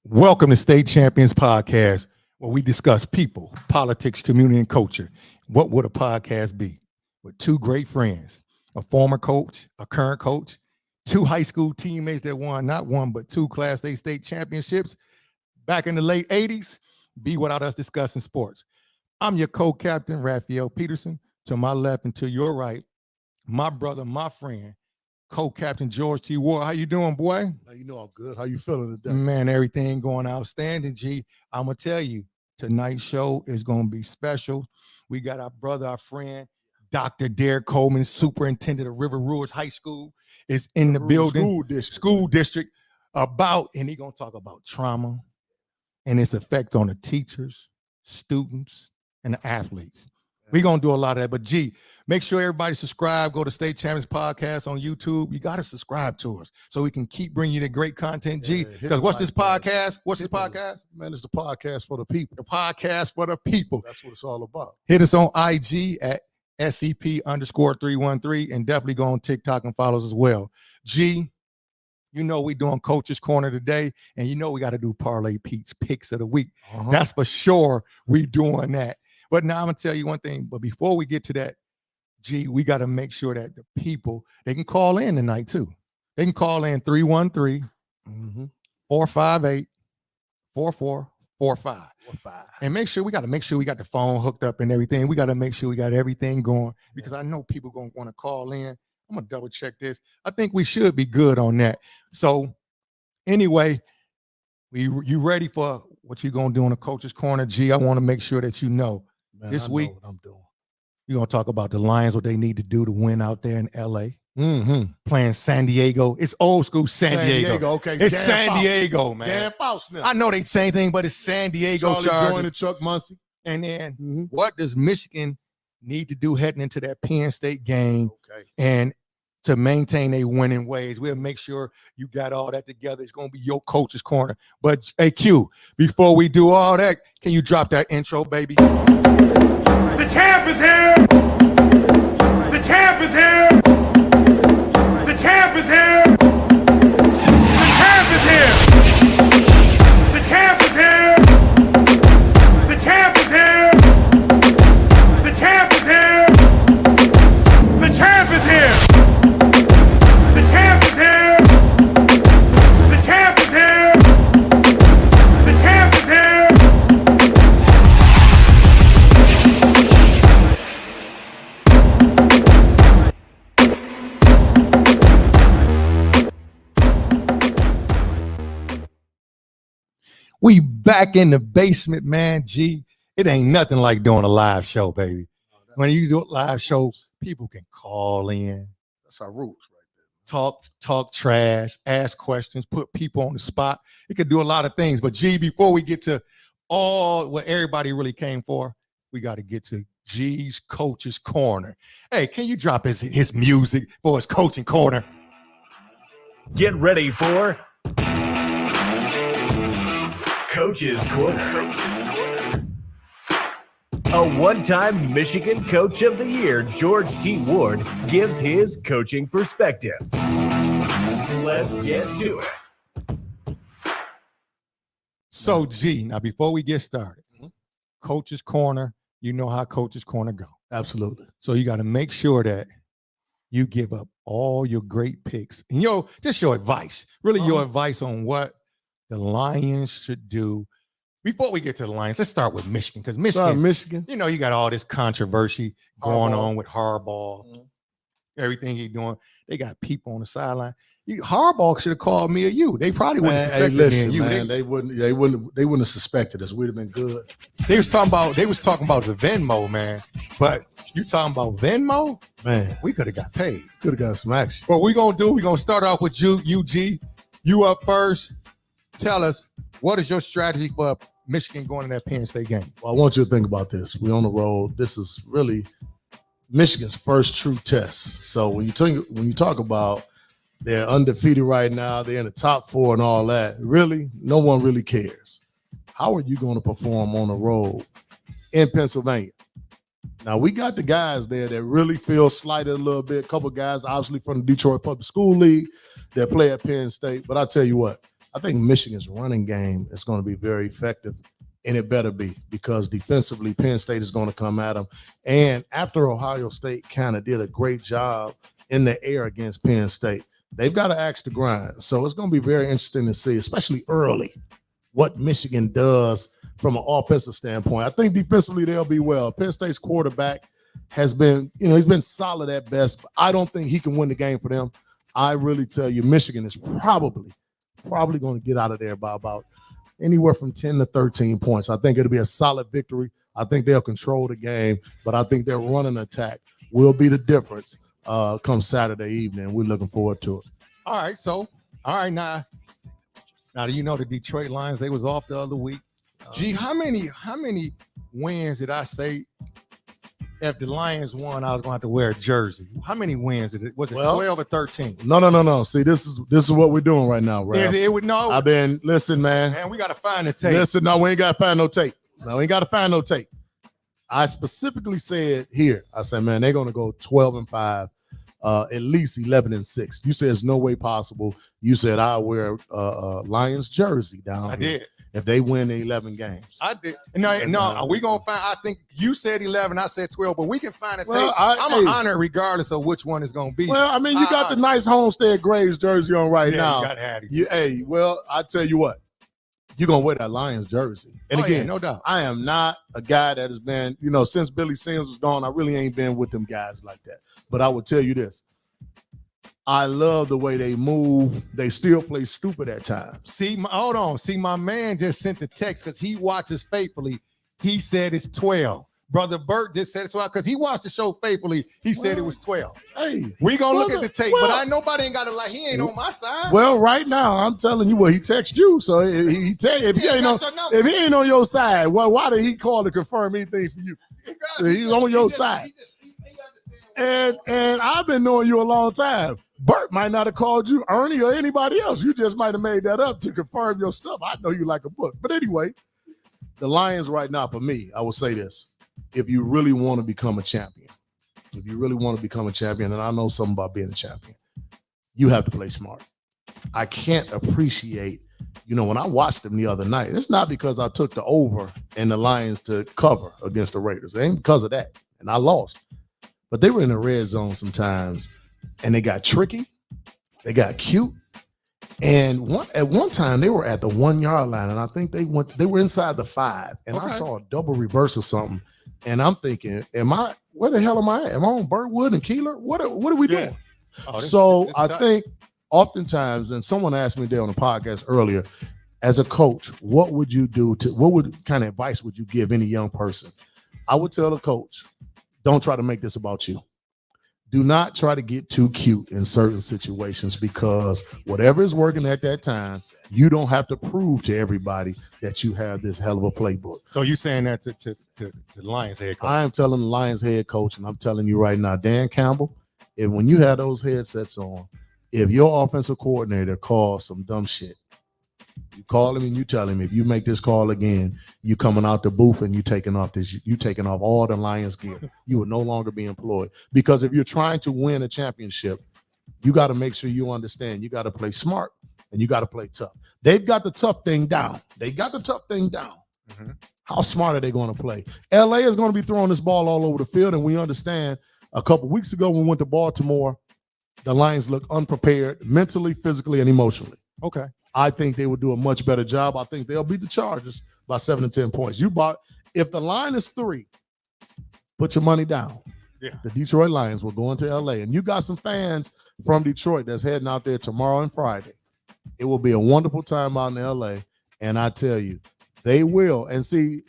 Welcome to State Champions Podcast, where we discuss people, politics, community, and culture. What would a podcast be? With two great friends, a former coach, a current coach, two high school teammates that won not one, but two Class A state championships back in the late 80s. Be without us discussing sports. I'm your co-captain, Raphael Peterson. To my left and to your right, my brother, my friend, co-captain George T. Ward. How you doing, boy? You know I'm good. How you feeling today? Man, everything going outstanding, G. I'm going to tell you, tonight's show is going to be special. We got our brother, our friend, Dr. Derrick Coleman, superintendent of River Rouge High School, is in the building. School district and he's going to talk about trauma and its effect on the teachers, students, and the athletes. We're going to do a lot of that. But, G, make sure everybody subscribe. Go to State Champions Podcast on YouTube. You got to subscribe to us so we can keep bringing you the great content, G. Because what's this podcast? What's this podcast? Man, it's the podcast for the people. The podcast for the people. That's what it's all about. Hit us on IG at SCP_313 and definitely go on TikTok and follow us as well. G, you know we doing Coach's Corner today, and you know we got to do Parlay Pete's Picks of the Week. That's for sure we doing that. But now I'm going to tell you one thing. But before we get to that, G, we got to make sure that the people, they can call in tonight too. They can call in 313-458-4445. And we got to make sure we got the phone hooked up and everything. We got to make sure we got everything going because I know people going to want to call in. I'm going to double check this. I think we should be good on that. So anyway, you ready for what you're going to do on the Coach's Corner? G, I want to make sure that you know. Man, this I week, know what I'm doing. You're going to talk about the Lions, what they need to do to win out there in L.A. Playing San Diego. It's old school San Diego. Okay. It's San Diego, man. Dan Faust now. I know they same thing, but it's San Diego Chargers. And Chuck Muncie. And then what does Michigan need to do heading into that Penn State game? Okay. And to maintain a winning ways. We'll make sure you got all that together. It's going to be your Coach's Corner. But, hey, Q, before we do all that, can you drop that intro, baby? The champ is here! The champ is here! The champ is here! The champ is here! The champ is here! The champ is here! The champ is here! The champ is here! The champ is here! The champ is here! The champ is here! We back in the basement, man. G, it ain't nothing like doing a live show, baby. When you do a live show, people can call in. That's our roots right there. Talk trash, ask questions, put people on the spot. It could do a lot of things. But G, before we get to all what everybody really came for, we got to get to G's Coach's Corner. Hey, can you drop his music for his coaching corner? Get ready for Coach's Corner. A one-time Michigan Coach of the Year, George T. Ward, gives his coaching perspective. Let's get to it. So, G, now before we get started, Coach's Corner, you know how Coach's Corner go. Absolutely. So you got to make sure that you give up all your great picks. And just your advice, really your advice on what the Lions should do. Before we get to the Lions, let's start with Michigan. Because Michigan, you know, you got all this controversy going on with Harbaugh, everything he's doing. They got people on the sideline. Harbaugh should have called me or you. They probably wouldn't have suspected me and you. Man, they wouldn't have suspected us. We'd have been good. They was talking about the Venmo, man. But you talking about Venmo? Man, we could have got paid. Could have got some action. What we gonna do, we're gonna start off with you, UG. You up first. Tell us, what is your strategy for Michigan going in that Penn State game? Well, I want you to think about this. We're on the road. This is really Michigan's first true test. So when you talk about they're undefeated right now, they're in the top 4 and all that, really, no one really cares. How are you going to perform on the road in Pennsylvania? Now, we got the guys there that really feel slighted a little bit. A couple of guys, obviously, from the Detroit Public School League that play at Penn State. But I tell you what, I think Michigan's running game is going to be very effective, and it better be, because defensively, Penn State is going to come at them. And after Ohio State kind of did a great job in the air against Penn State, they've got to axe the grind. So it's going to be very interesting to see, especially early, what Michigan does from an offensive standpoint. I think defensively they'll be well. Penn State's quarterback has been, he's been solid at best, but I don't think he can win the game for them. I really tell you, Michigan is probably going to get out of there by about anywhere from 10 to 13 points. I think it'll be a solid victory. I think they'll control the game, but I think their running attack will be the difference come Saturday evening. We're looking forward to it. All right, now do you know the Detroit Lions, they was off the other week? Gee, how many wins did I say if the Lions won, I was going to have to wear a jersey? How many wins did it? Was it 12 or 13? No. See, this is what we're doing right now, Ralph. Listen, man. Man, we got to find the tape. Listen, no, we ain't got to find no tape. I specifically said here, I said, man, they're going to go 12-5, at least 11-6. You said it's no way possible. You said I'll wear a Lions jersey down I here did. if they win the 11 games. I did. No, we going to find, I think you said 11, I said 12, but we can find a tape. Well, I'm going to honor it regardless of which one it's going to be. Well, I mean, you got the nice Homestead Graves jersey on right now. You got to have it. Well, I tell you what, you're going to wear that Lions jersey. And again, no doubt. I am not a guy that has been, since Billy Sims was gone, I really ain't been with them guys like that. But I would tell you this. I love the way they move. They still play stupid at times. Hold on. See, my man just sent the text because he watches faithfully. He said it's 12. Brother Bert just said it's 12 because he watched the show faithfully. He said it was 12. Hey, we gonna look at the tape, but nobody ain't got to he ain't on my side. Well, right now I'm telling you what he texted you. So if he ain't on your side, why did he call to confirm anything for you? He's on your side. And I've been knowing you a long time. Bert might not have called you, Ernie, or anybody else. You just might have made that up to confirm your stuff. I know you like a book. But anyway, the Lions right now, for me, I will say this. If you really want to become a champion, and I know something about being a champion, you have to play smart. I can't appreciate, when I watched them the other night, it's not because I took the over and the Lions to cover against the Raiders. It ain't because of that. And I lost. But they were in the red zone sometimes, and they got tricky. They got cute. And at one time, they were at the 1 yard line, and I think they were inside the 5. And I saw a double reverse or something. And I'm thinking, where the hell am I at? Am I on Birdwood and Keeler? What are we doing? I think oftentimes, and someone asked me there on the podcast earlier, as a coach, what kind of advice would you give any young person? I would tell a coach, don't try to make this about you. Do not try to get too cute in certain situations, because whatever is working at that time, you don't have to prove to everybody that you have this hell of a playbook. So you saying that to the Lions head coach? I am telling the Lions head coach, and I'm telling you right now, Dan Campbell, when you have those headsets on, if your offensive coordinator calls some dumb shit, you call him and you tell him, if you make this call again, you coming out the booth and you taking off all the Lions gear. You will no longer be employed. Because if you're trying to win a championship, you got to make sure you understand you got to play smart and you got to play tough. They've got the tough thing down. Mm-hmm. How smart are they going to play? LA is going to be throwing this ball all over the field, and we understand a couple weeks ago when we went to Baltimore, the Lions looked unprepared mentally, physically, and emotionally. Okay. I think they will do a much better job. I think they'll beat the Chargers by 7 to 10 points. If the line is 3, put your money down. Yeah. The Detroit Lions will go into LA. And you got some fans from Detroit that's heading out there tomorrow and Friday. It will be a wonderful time out in LA. And I tell you, they will. And see,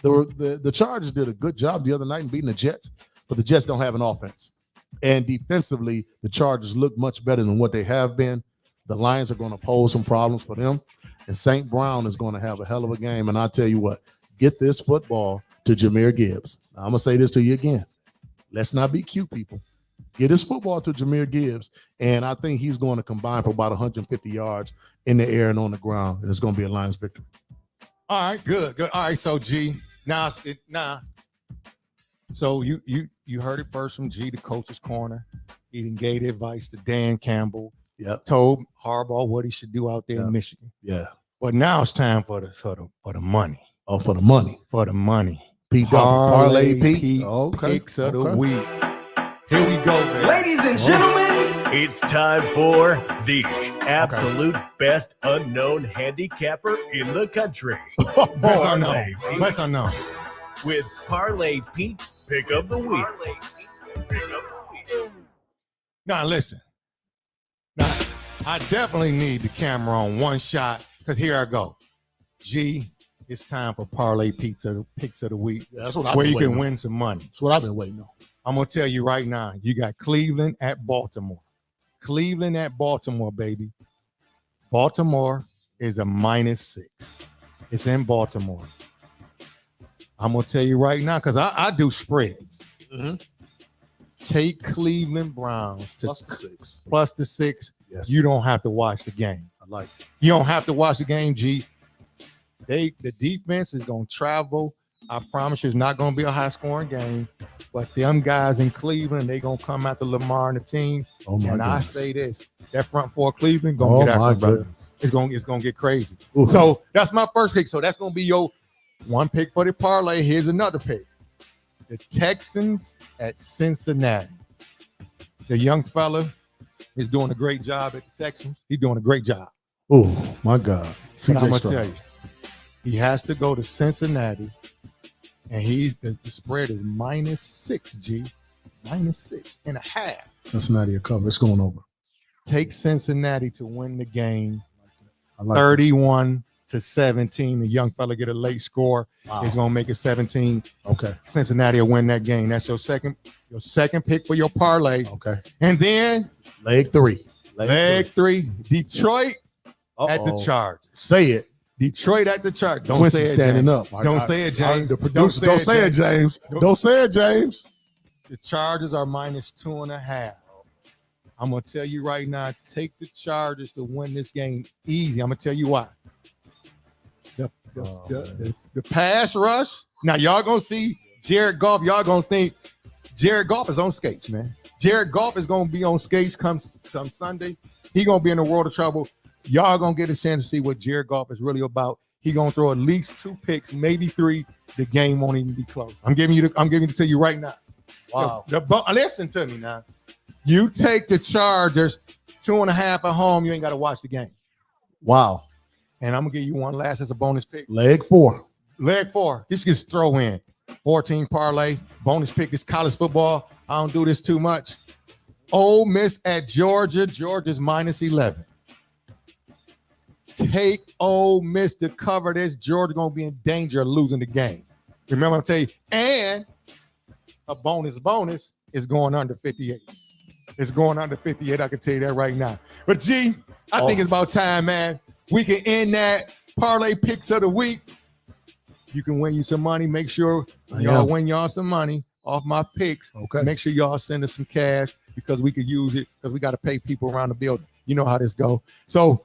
the Chargers did a good job the other night in beating the Jets, but the Jets don't have an offense. And defensively, the Chargers look much better than what they have been. The Lions are going to pose some problems for them. And St. Brown is going to have a hell of a game. And I tell you what, get this football to Jahmyr Gibbs. Now, I'm going to say this to you again. Let's not be cute, people. Get this football to Jahmyr Gibbs. And I think he's going to combine for about 150 yards in the air and on the ground. And it's going to be a Lions victory. All right, good. All right, so G, so you heard it first from G, the coach's corner. He didn't gave the advice to Dan Campbell. Yep. told Harbaugh what he should do out there in Michigan. Yeah. But now it's time for the money. Oh, for the money. For the money. Pete Parlay Pete. Okay. Picks of the week. Here we go, man. Ladies and gentlemen, it's time for the absolute best unknown handicapper in the country. Best unknown. Best unknown. With Parlay Pete Pick of the Week. Now, listen. Now, I definitely need the camera on one shot because here I go. G, it's time for Parlay Picks of the Week. Yeah, that's what I've where been you waiting can on. win some money. That's what I've been waiting on. I'm going to tell you right now, you got Cleveland at Baltimore. Cleveland at Baltimore, baby. Baltimore is a -6. It's in Baltimore. I'm going to tell you right now, because I do spreads. Mm-hmm. Take Cleveland Browns to Plus the 6. plus the 6. Yes. You don't have to watch the game. I like it. You don't have to watch the game, G. The defense is going to travel. I promise you it's not going to be a high-scoring game. But them guys in Cleveland, they going to come after Lamar and the team. Oh, my And I goodness. say this, that front four Cleveland going to get after them, brother. It's going to get crazy. Ooh. So that's my first pick. So that's going to be your one pick for the parlay. Here's another pick. The Texans at Cincinnati. The young fella is doing a great job at the Texans. He's doing a great job. Oh, my God. But I'm going to Stroud. tell you, he has to go to Cincinnati, and the spread is -6, G. -6.5. Cincinnati a cover. It's going over. Take Cincinnati to win the game. I like 31-17. The young fella get a late score. Wow. He's gonna make it 17. Okay. Cincinnati will win that game. That's your second pick for your parlay. Okay. And then Leg 3. leg 3, Detroit at the Uh-oh. Chargers. Say it. Detroit at the Chargers. Don't Winston say it, standing James. up. Don't say it, James. The producer, don't say it, James. Don't say it, James. The Chargers are -2.5. I'm gonna tell you right now, take the Chargers to win this game easy. I'm gonna tell you why. The pass rush. Now y'all gonna see Jared Goff. Y'all gonna think Jared Goff is on skates, man. Jared Goff is gonna be on skates come Sunday. He gonna be in a world of trouble. Y'all gonna get a chance to see what Jared Goff is really about. He gonna throw at least 2 picks, maybe 3. The game won't even be close. I'm giving it to you right now. Wow. Listen to me now. You take the Chargers 2.5 at home. You ain't got to watch the game. Wow. And I'm gonna give you one last as a bonus pick. Leg 4. Leg 4. This gets throw in 14 parlay. Bonus pick is college football. I don't do this too much. Ole Miss at Georgia. Georgia's -11. Take Ole Miss to cover this. Georgia gonna be in danger of losing the game. Remember, I'm telling you. And a bonus is going under 58. It's going under 58. I can tell you that right now. But G, I think it's about time, man. We can end that parlay picks of the week. You can win you some money. Make sure y'all win y'all some money off my picks. Okay. Make sure y'all send us some cash because we could use it because we got to pay people around the building. You know how this go. So,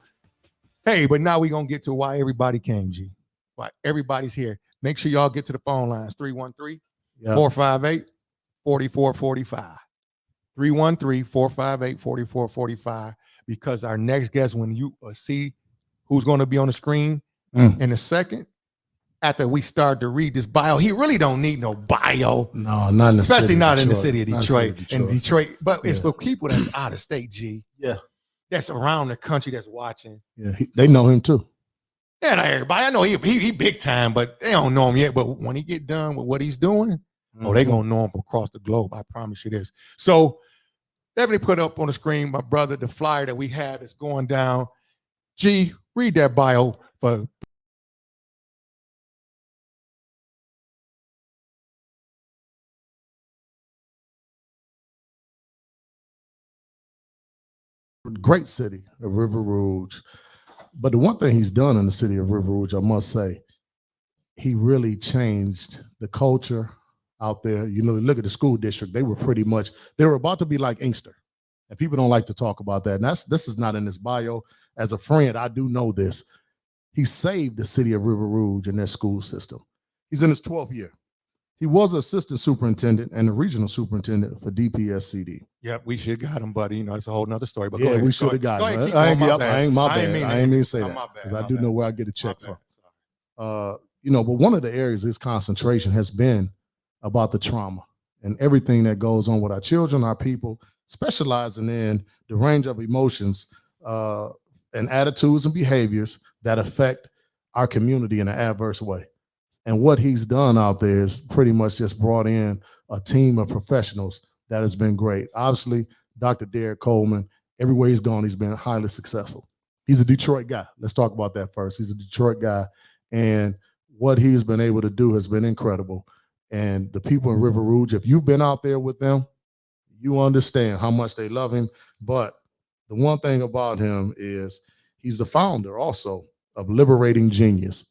hey, but now we're going to get to why everybody came, G. Why everybody's here. Make sure y'all get to the phone lines, 313-458-4445. 313-458-4445, because our next guest, when you see who's going to be on the screen in a second, after we start to read this bio, he really don't need no bio. No, not in the especially city not of in the Detroit. city of Not Detroit. city In Detroit, but it's Yeah. for people that's out of state, G. Yeah. That's around the country that's watching. Yeah, they know him too. Yeah, not everybody. I know he big time, but they don't know him yet. But when he get done with what he's doing, they gonna know him across the globe. I promise you this. So definitely put up on the screen, my brother, the flyer that we have that's going down. G, read that bio for. Great city of River Rouge. But the one thing he's done in the city of River Rouge, I must say, he really changed the culture out there. You know, look at the school district. They were about to be like Inkster. And people don't like to talk about that. And this is not in his bio. As a friend, I do know this. He saved the city of River Rouge and their school system. He's in his 12th year. He was assistant superintendent and the regional superintendent for DPSCD. Yep, we should got him, buddy. You know, it's a whole nother story. But Yeah, go ahead. we should have got Go him. ahead, keep I going. ain't, My I ain't my bad. mean I ain't mean to say my that bad, because I my do bad. know where I get a My check bad. from. Sorry. But one of the areas of this concentration has been about the trauma and everything that goes on with our children, our people, specializing in the range of emotions and attitudes and behaviors that affect our community in an adverse way. And what he's done out there is pretty much just brought in a team of professionals that has been great. Obviously, Dr. Derrick Coleman, everywhere he's gone, he's been highly successful. He's a Detroit guy. Let's talk about that first. He's a Detroit guy. And what he's been able to do has been incredible. And the people in River Rouge, if you've been out there with them, you understand how much they love him. But the one thing about him is he's the founder also of Liberating Genius.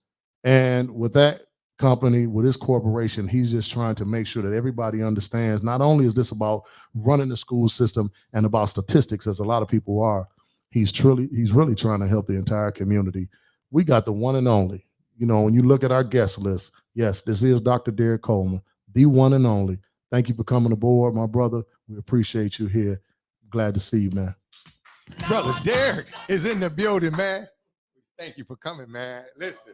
And with that company, with his corporation, he's just trying to make sure that everybody understands not only is this about running the school system and about statistics, as a lot of people are, he's really trying to help the entire community. We got the one and only. You know, when you look at our guest list, yes, this is Dr. Derrick Coleman, the one and only. Thank you for coming aboard, my brother. We appreciate you here. Glad to see you, man. Brother Derrick is in the building, man. Thank you for coming, man. Listen.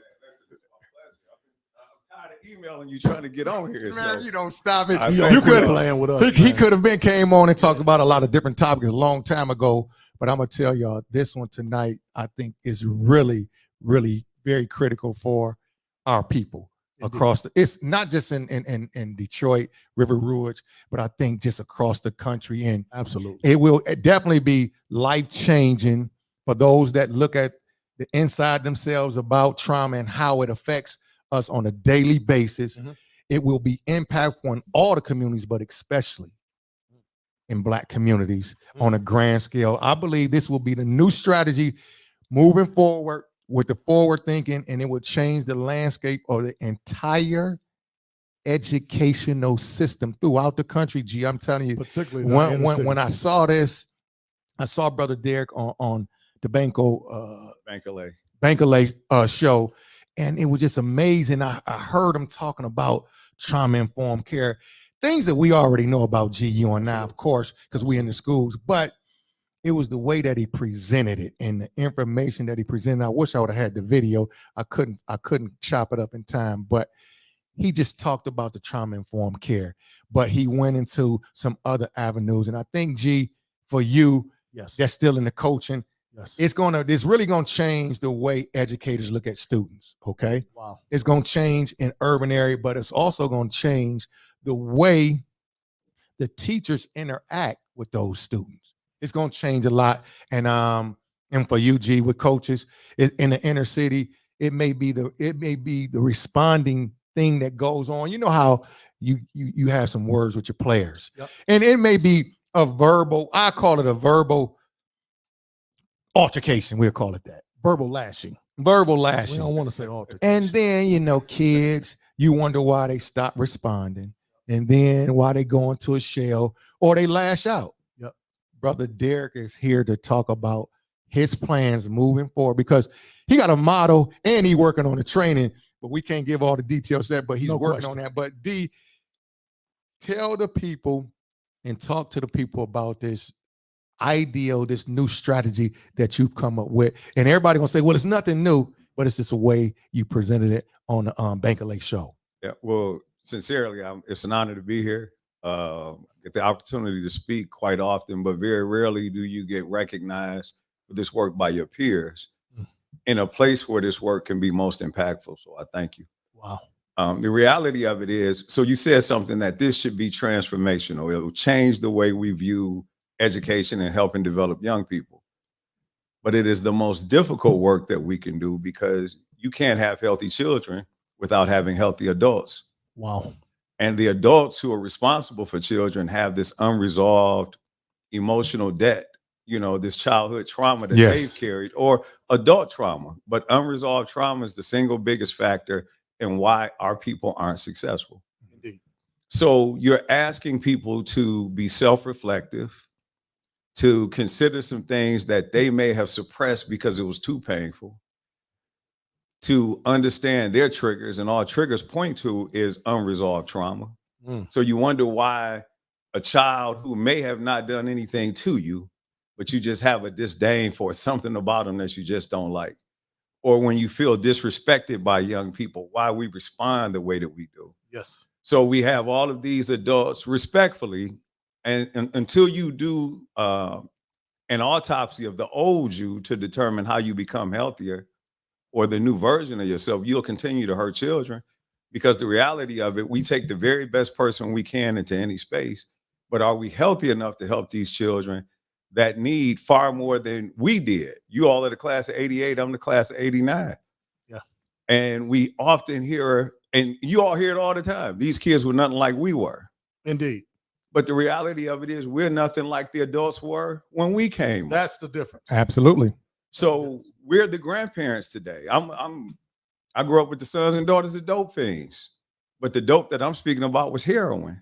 I'm tired of emailing you trying to get on here. Man, So. you don't stop it. You could playing with us. he could have came on and talked about a lot of different topics a long time ago. But I'm gonna tell y'all, this one tonight, I think is really, really very critical for our people across the. It's not just in Detroit, River Rouge, but I think just across the country. And Absolutely. it will definitely be life changing for those that look at the inside themselves about trauma and how it affects us on a daily basis. Mhm. It will be impactful in all the communities, but especially in Black communities on a grand scale. I believe this will be the new strategy moving forward with the forward thinking, and it will change the landscape of the entire educational system throughout the country. G, I'm telling you, Particularly when I saw this, I saw Brother Derrick on the Bankalay show, and it was just amazing. I heard him talking about trauma-informed care, things that we already know about, G, you and I, of course, because we in the schools, but it was the way that he presented it and the information that he presented. I wish I would have had the video. I couldn't chop it up in time, but he just talked about the trauma-informed care, but he went into some other avenues. And I think, G, for you, Yes. that's still in the coaching, Yes. it's really gonna change the way educators look at students. Okay. Wow. It's gonna change in urban area, but it's also gonna change the way the teachers interact with those students. It's gonna change a lot. And for you, G, with coaches in the inner city, it may be the responding thing that goes on. You know how you have some words with your players, Yep. and it may be a verbal. I call it a verbal altercation. We'll call it that. Verbal lashing. Verbal We lashing. don't want to say altercation. And then, kids, you wonder why they stop responding, and then why they go into a shell or they lash out. Yep. Brother Derrick is here to talk about his plans moving forward, because he got a model and he working on the training, but we can't give all the details there, but he's working on that. But D, tell the people and talk to the people about this this new strategy that you've come up with. And everybody gonna say, well, it's nothing new, but it's just a way you presented it on the Bankalay show. Yeah, well, sincerely, it's an honor to be here. Get the opportunity to speak quite often, but very rarely do you get recognized for this work by your peers in a place where this work can be most impactful. So I thank you. Wow. The reality of it is, so you said something that this should be transformational. It will change the way we view education and helping develop young people. But it is the most difficult work that we can do, because you can't have healthy children without having healthy adults. Wow. And the adults who are responsible for children have this unresolved emotional debt, this childhood trauma that they've carried, or adult trauma. But unresolved trauma is the single biggest factor in why our people aren't successful. Indeed. So you're asking people to be self-reflective, to consider some things that they may have suppressed because it was too painful, to understand their triggers, and all triggers point to is unresolved trauma. So you wonder why a child who may have not done anything to you, but you just have a disdain for something about them that you just don't like. Or when you feel disrespected by young people, why we respond the way that we do. Yes. So we have all of these adults respectfully, and until you do an autopsy of the old you to determine how you become healthier or the new version of yourself, you'll continue to hurt children. Because the reality of it, we take the very best person we can into any space, but are we healthy enough to help these children that need far more than we did? You all are the class of 88, I'm the class of 89. Yeah. And we often hear, and you all hear it all the time, these kids were nothing like we were. Indeed. But the reality of it is we're nothing like the adults were when we came. That's the difference. Absolutely. So we're the grandparents today. I grew up with the sons and daughters of dope fiends, but the dope that I'm speaking about was heroin.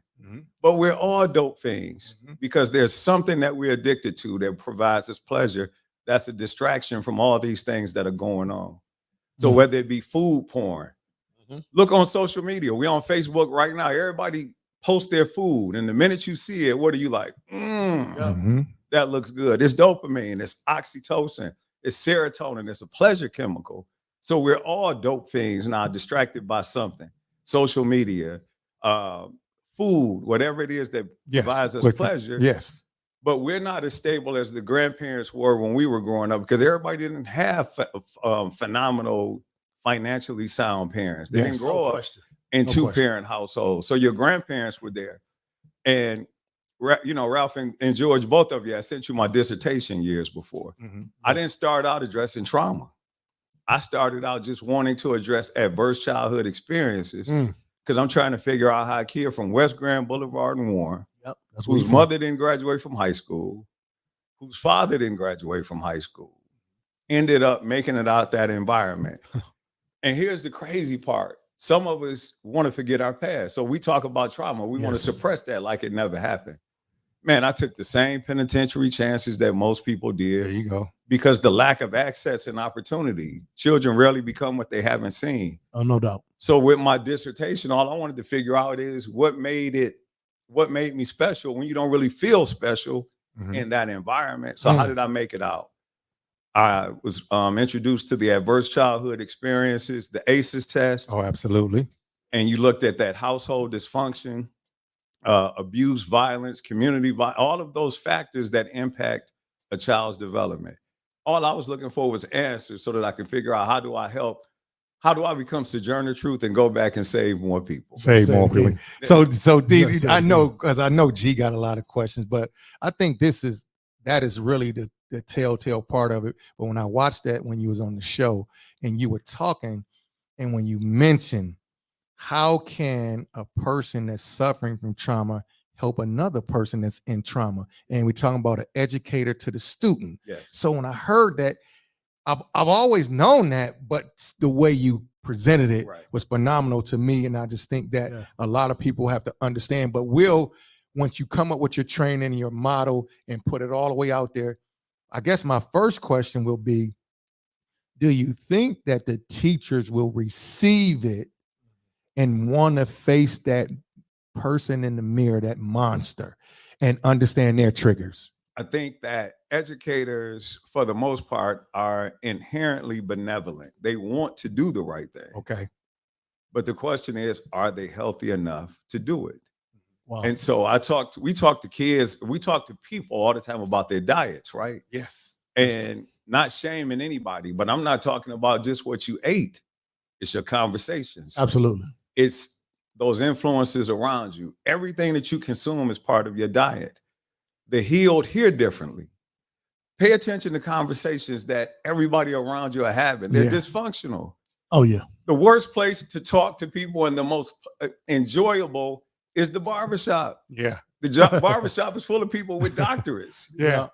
But we're all dope fiends because there's something that we're addicted to that provides us pleasure. That's a distraction from all these things that are going on. So whether it be food porn, look on social media. We're on Facebook right now. Everybody posts their food. And the minute you see it, what are you like? That looks good. It's dopamine. It's oxytocin. It's serotonin. It's a pleasure chemical. So we're all dope fiends now, distracted by something. Social media, food, whatever it is that provides us pleasure. Yes. But we're not as stable as the grandparents were when we were growing up, because everybody didn't have phenomenal, financially sound parents. They didn't grow up in two-parent households. So your grandparents were there. And, you know, Ralph and George, both of you, I sent you my dissertation years before. I didn't start out addressing trauma. I started out just wanting to address adverse childhood experiences because I'm trying to figure out how a kid from West Grand Boulevard and Warren, whose mother didn't graduate from high school, whose father didn't graduate from high school, ended up making it out that environment. And here's the crazy part. Some of us want to forget our past. So we talk about trauma. We want to suppress that like it never happened. Man, I took the same penitentiary chances that most people did. There you go. Because the lack of access and opportunity, children rarely become what they haven't seen. Oh, no doubt. So with my dissertation, all I wanted to figure out is what made me special when you don't really feel special in that environment. So how did I make it out? I was introduced to the adverse childhood experiences, the ACEs test. Oh, absolutely. And you looked at that household dysfunction, abuse, violence, community violence, all of those factors that impact a child's development. All I was looking for was answers so that I could figure out how do I become Sojourner Truth and go back and save more people. Save more people. So D, I know, because I know G got a lot of questions, but I think that is really the telltale part of it. But when I watched that, when you was on the show and you were talking, and when you mentioned how can a person that's suffering from trauma help another person that's in trauma, and we're talking about an educator to the student. So when I heard that, I've always known that, but the way you presented it was phenomenal to me. And I just think that a lot of people have to understand. But once you come up with your training and your model and put it all the way out there, I guess my first question will be, do you think that the teachers will receive it and want to face that person in the mirror, that monster, and understand their triggers? I think that educators, for the most part, are inherently benevolent. They want to do the right thing. Okay. But the question is, are they healthy enough to do it? Wow. And so we talk to kids, we talk to people all the time about their diets, right? Yes. And not shaming anybody, but I'm not talking about just what you ate. It's your conversations. Absolutely. It's those influences around you. Everything that you consume is part of your diet. The healed hear differently. Pay attention to conversations that everybody around you are having. They're dysfunctional. Oh, yeah. The worst place to talk to people and the most enjoyable is the barbershop. Yeah. The barbershop is full of people with doctorates. Yeah.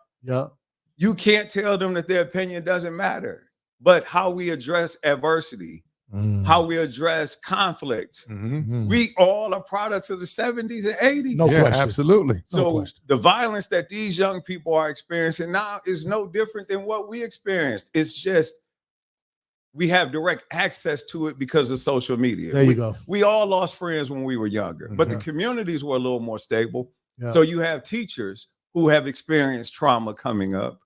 You can't tell them that their opinion doesn't matter. But how we address adversity, how we address conflict. We all are products of the 70s and 80s. No question. Absolutely. So the violence that these young people are experiencing now is no different than what we experienced. It's just we have direct access to it because of social media. There you go. We all lost friends when we were younger, but the Yeah. communities were a little more stable. Yeah. So you have teachers who have experienced trauma coming up,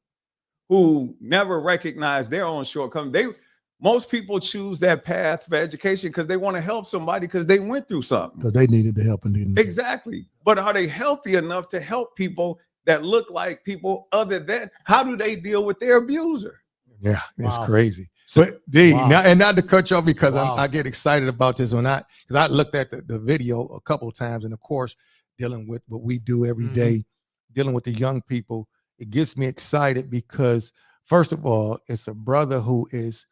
who never recognize their own shortcomings. Most people choose that path for education because they want to help somebody because they went through something. Because they needed the help and didn't. Exactly. But are they healthy enough to help people that look like people other than? How do they deal with their abuser? Yeah, it's Wow. crazy. So- But D, Wow. not to cut you off because Wow. I get excited about this because I looked at the video a couple of times, and of course, dealing with what we do every day, dealing with the young people, it gets me excited because first of all, it's a brother who is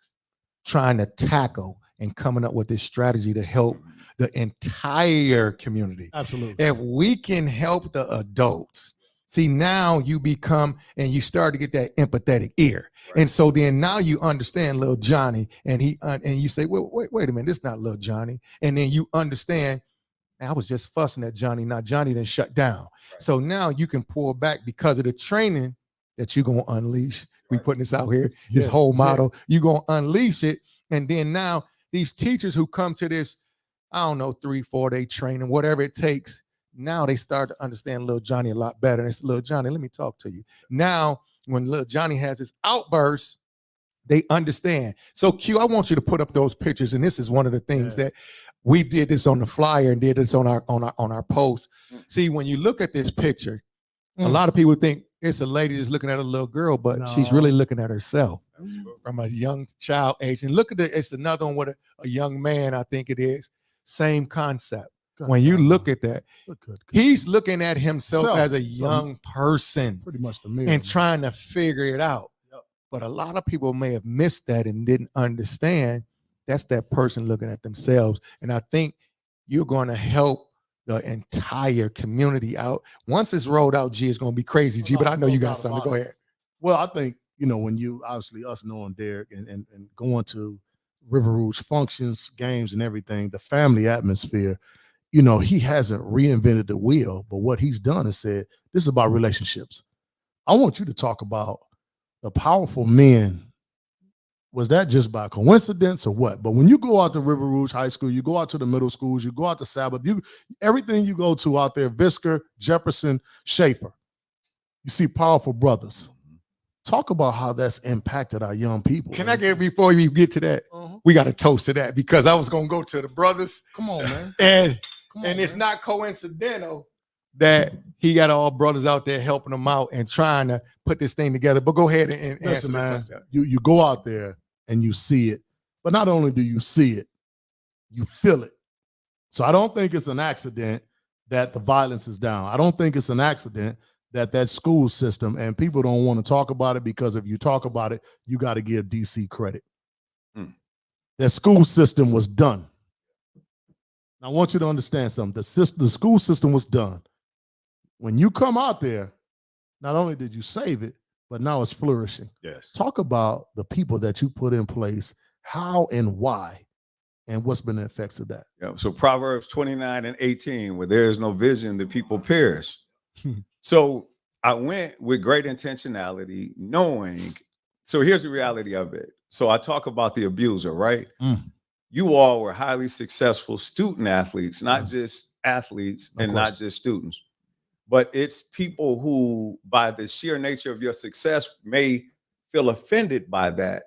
trying to tackle and coming up with this strategy to help the entire community. Absolutely. If we can help the adults, see, now you become and you start to get that empathetic ear. Right. And so then now you understand little Johnny and and you say, well, wait a minute, this is not little Johnny. And then you understand, I was just fussing at Johnny. Now Johnny done shut down. Right. So now you can pull back because of the training that you're going to unleash. We putting this out here, this whole model, you're going to unleash it. And then now these teachers who come to this, I don't know, 3-4 day training, whatever it takes. Now they start to understand little Johnny a lot better. And it's little Johnny, let me talk to you. Now, when little Johnny has this outburst, they understand. So Q, I want you to put up those pictures. And this is one of the things that we did this on the flyer and did this on our post. See, when you look at this picture, a lot of people think it's a lady that's looking at a little girl, but she's really looking at herself from a young child age. And look at it, it's another one with a young man, I think it is. Same concept. When you look at that, he's looking at himself as a young person, pretty much the mirror, and trying to figure it out. But a lot of people may have missed that and didn't understand that's that person looking at themselves. And I think you're going to help the entire community out. Once it's rolled out, G, it's going to be crazy, G, but I know you got something. Go ahead. Well, I think, when you obviously us knowing Derrick and going to River Rouge functions, games and everything, the family atmosphere, he hasn't reinvented the wheel, but what he's done is said, this is about relationships. I want you to talk about the powerful men. Was that just by coincidence or what? But when you go out to River Rouge High School, you go out to the middle schools, you go out to Sabbath, everything you go to out there, Visker, Jefferson, Schaefer, you see powerful brothers. Talk about how that's impacted our young people. Can I get, before we get to that, we got to toast to that because I was going to go to the brothers. Come on, man. And it's not coincidental that he got all brothers out there helping him out and trying to put this thing together. But go ahead and answer, man. You go out there and you see it, but not only do you see it, you feel it. So I don't think it's an accident that the violence is down. I don't think it's an accident that school system, and people don't want to talk about it because if you talk about it, you got to give DC credit. That school system was done. Now, I want you to understand something. The school system was done. When you come out there, not only did you save it, but now it's flourishing. Yes. Talk about the people that you put in place, how and why, and what's been the effects of that. Yeah. So Proverbs 29:18, where there is no vision, the people perish. So I went with great intentionality, knowing. So here's the reality of it. So I talk about the abuser, right? You all were highly successful student athletes, not just athletes and not just students. But it's people who, by the sheer nature of your success, may feel offended by that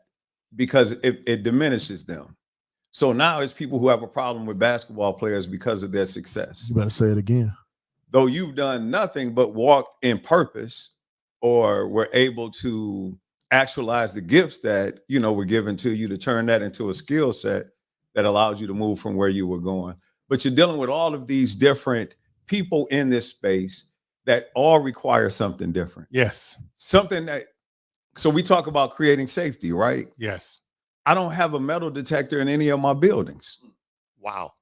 because it diminishes them. So now it's people who have a problem with basketball players because of their success. You better say it again. Though you've done nothing but walked in purpose or were able to actualize the gifts that, were given to you to turn that into a skill set that allows you to move from where you were going. But you're dealing with all of these different people in this space that all require something different. Yes. Something that, so we talk about creating safety, right? Yes. I don't have a metal detector in any of my buildings. Wow.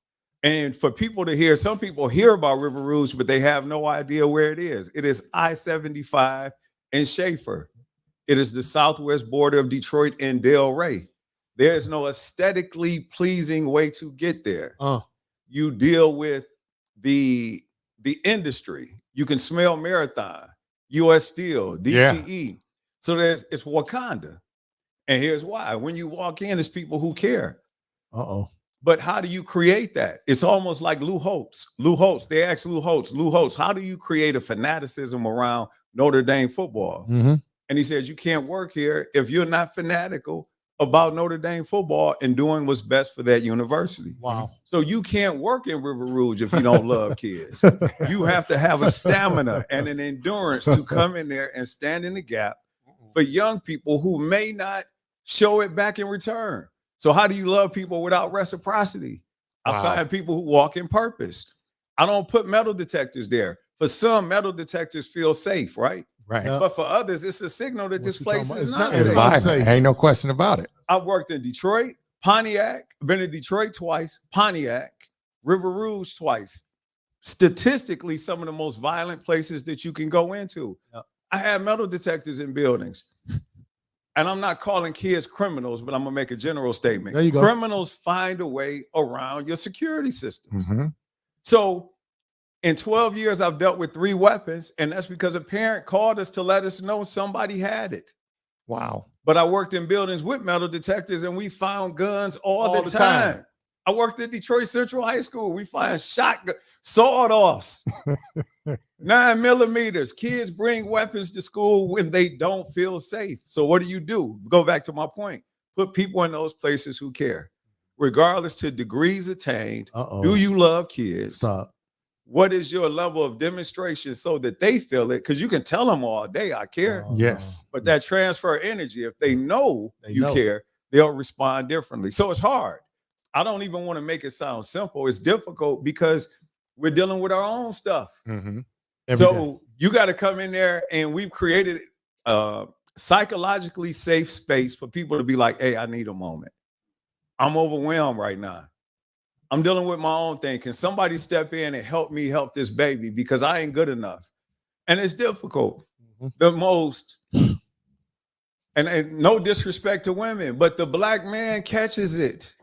And for people to hear, some people hear about River Rouge, but they have no idea where it is. It is I-75 in Schaefer. It is the southwest border of Detroit and Delray. There's no aesthetically pleasing way to get there. You deal with the industry. You can smell Marathon, U.S. Steel, DTE. So it's Wakanda. And here's why. When you walk in, it's people who care. Uh-oh. But how do you create that? It's almost like Lou Holtz. They asked Lou Holtz, how do you create a fanaticism around Notre Dame football? Mm-hmm. And he says, you can't work here if you're not fanatical about Notre Dame football and doing what's best for that university. Wow. So you can't work in River Rouge if you don't love kids. You have to have a stamina and an endurance to come in there and stand in the gap for young people who may not show it back in return. So how do you love people without reciprocity? Wow. I find people who walk in purpose. I don't put metal detectors there. For some, metal detectors feel safe, right? Right. Yeah. But for others, it's a signal that this What you place talking is about? not It's It's safe. not vibrant. safe. Ain't no question about it. I've worked in Detroit, Pontiac, been in Detroit twice, Pontiac, River Rouge twice. Statistically, some of the most violent places that you can go into. Yep. I have metal detectors in buildings. And I'm not calling kids criminals, but I'm going to make a general statement. There you go. Criminals find a way around your security systems. Mhm. So in 12 years, I've dealt with 3 weapons, and that's because a parent called us to let us know somebody had it. Wow. But I worked in buildings with metal detectors, and we found guns all the time. time. I worked at Detroit Central High School. We find shotgun, sawed-offs, 9mm. Kids bring weapons to school when they don't feel safe. So what do? Go back to my point. Put people in those places who care. Regardless to degrees attained, Uh-oh. do you love kids? Stop. What is your level of demonstration so that they feel it? Because you can tell them all day, I care. Oh, Yes. But that transfer energy, if they know They you know. care, they'll respond differently. So it's hard. I don't even want to make it sound simple. It's difficult because we're dealing with our own stuff. Mhm. Every day. So you got to come in there, and we've created a psychologically safe space for people to be like, hey, I need a moment. I'm overwhelmed right now. I'm dealing with my own thing. Can somebody step in and help me help this baby because I ain't good enough? And it's difficult. Mhm. The most, and no disrespect to women, but the black man catches it.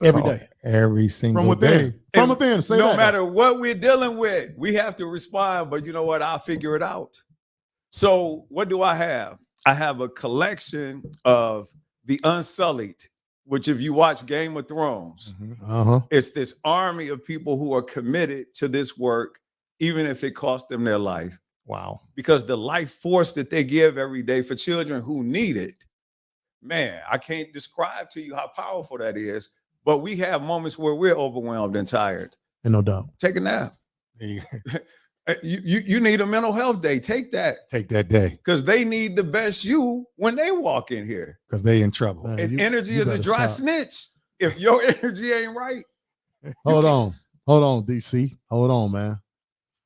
Every Oh, day. Every single From within. day. From And within. Say no that. matter what we're dealing with, we have to respond. But you know what? I'll figure it out. So what do I have? I have a collection of the Unsullied, which if you watch Game of Thrones, Mhm. Uh-huh. it's this army of people who are committed to this work, even if it costs them their life, Wow. because the life force that they give every day for children who need it, man, I can't describe to you how powerful that is. But we have moments where we're overwhelmed and tired. Ain't no doubt. Take a nap. There you You need a mental health day. Take that, take that day because they need the best you when they walk in here. because they in trouble. Man, And you- energy you is a better dry stop. snitch. If your energy ain't right, Hold on. Hold on, DC. Hold on, man.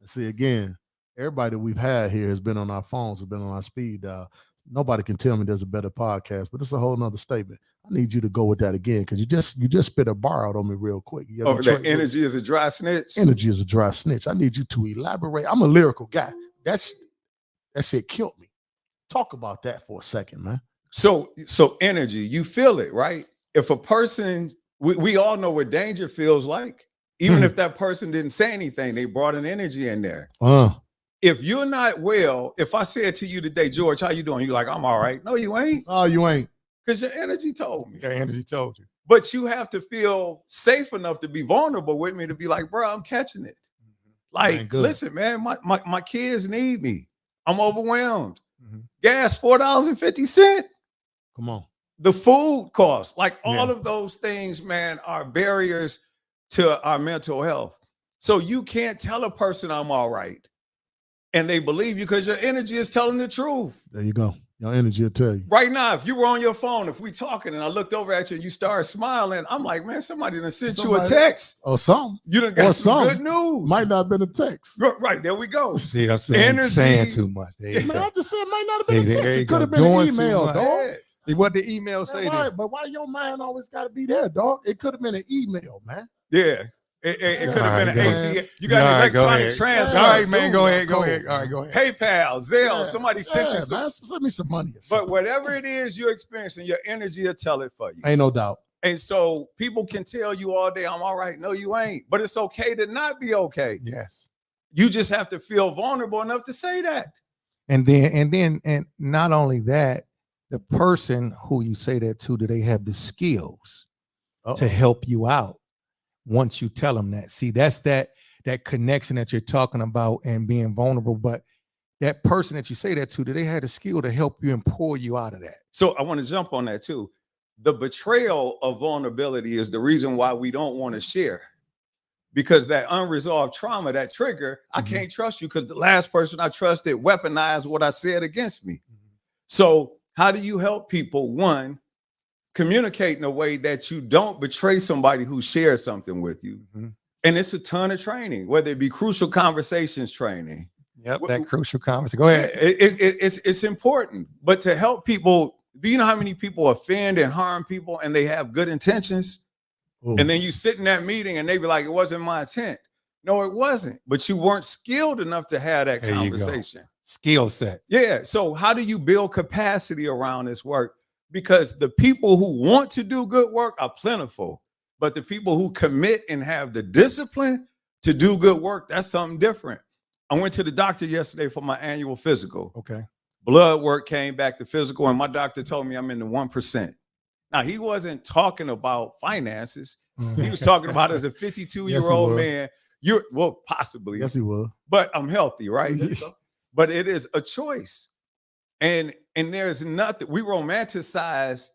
See, again, everybody that we've had here has been on our phones, has been on our speed dial. Nobody can tell me there's a better podcast, but it's a whole nother statement. I need you to go with that again, because you just spit a bar out on me real quick. You ever that tra- energy is a dry snitch. energy is a dry snitch. I need you to elaborate. I'm a lyrical guy. That shit killed me. Talk about that for a second, man. So energy, you feel it, right? If a person, we all know what danger feels like. Even if that person didn't say anything, they brought an energy in there. If you're not well, if I said to you today, George, how you doing? You're like, I'm all right. No, you ain't, Oh, you ain't. because your energy told me. Your energy told you. But you have to feel safe enough to be vulnerable with me to be like, bro, I'm catching it. Man, Like, good. listen, man, my kids need me. I'm overwhelmed. Mhm. Gas, $4.50. Come on. The food costs, like all Yeah. of those things, man, are barriers to our mental health. So you can't tell a person I'm all right and they believe you because your energy is telling the truth. There you go. Your energy will tell you. Right now, if you were on your phone, if we talking and I looked over at you and you started smiling, I'm like, man, somebody done sent you a Somebody- text. Or some. You done or got some some. good news. Might not have been a text. Right, there we go. See, I'm saying, Energy. saying too much. There you Man, go. I just said it might not have See, been a there text. you It go. could have been Doing an too email, much. dog. Yeah. What the email say? Man, why, then? but why your mind always got to be there, dog? It could have been an email, man. Yeah. It could All have been right, an go AC. You got All an right, go electronic ahead. transfer. All right, man, go Dude, ahead, go cool, ahead. All right, man. go ahead. PayPal, Zelle, Yeah, somebody sent you yeah, some. man, send me some money. Or But something. whatever it is you're experiencing, your energy will tell it for you. Ain't no doubt. And so people can tell you all day, I'm all right. No, you ain't. But it's okay to not be okay. Yes. You just have to feel vulnerable enough to say that. And not only that, the person who you say that to, do they have the skills to Uh-oh. help you out once you tell them that? See, that's that connection that you're talking about and being vulnerable. But that person that you say that to, do they have the skill to help you and pull you out of that? So I want to jump on that too. The betrayal of vulnerability is the reason why we don't want to share. Because that unresolved trauma, that trigger, I can't trust you because the last person I trusted weaponized what I said against me. So how do you help people? One, communicate in a way that you don't betray somebody who shares something with you. And it's a ton of training, whether it be crucial conversations training. Yep, that crucial conversation. Go ahead. It's important. But to help people, do you know how many people offend and harm people and they have good intentions? Ooh. And then you sit in that meeting and they be like, it wasn't my intent. No, it wasn't. But you weren't skilled enough to have that There you go. conversation. Skill set. Yeah. So how do you build capacity around this work? Because the people who want to do good work are plentiful. But the people who commit and have the discipline to do good work, that's something different. I went to the doctor yesterday for my annual physical. Okay. Blood work came back to physical, and my doctor told me I'm in the 1%. Now, he wasn't talking about finances. He was talking about as a 52-year-old man, possibly. Yes, he will. But I'm healthy, right? But it is a choice. And there's nothing, we romanticize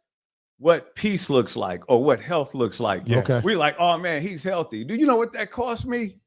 what peace looks like or what health looks like. Yes. Okay. We're like, oh man, he's healthy. Do you know what that cost me?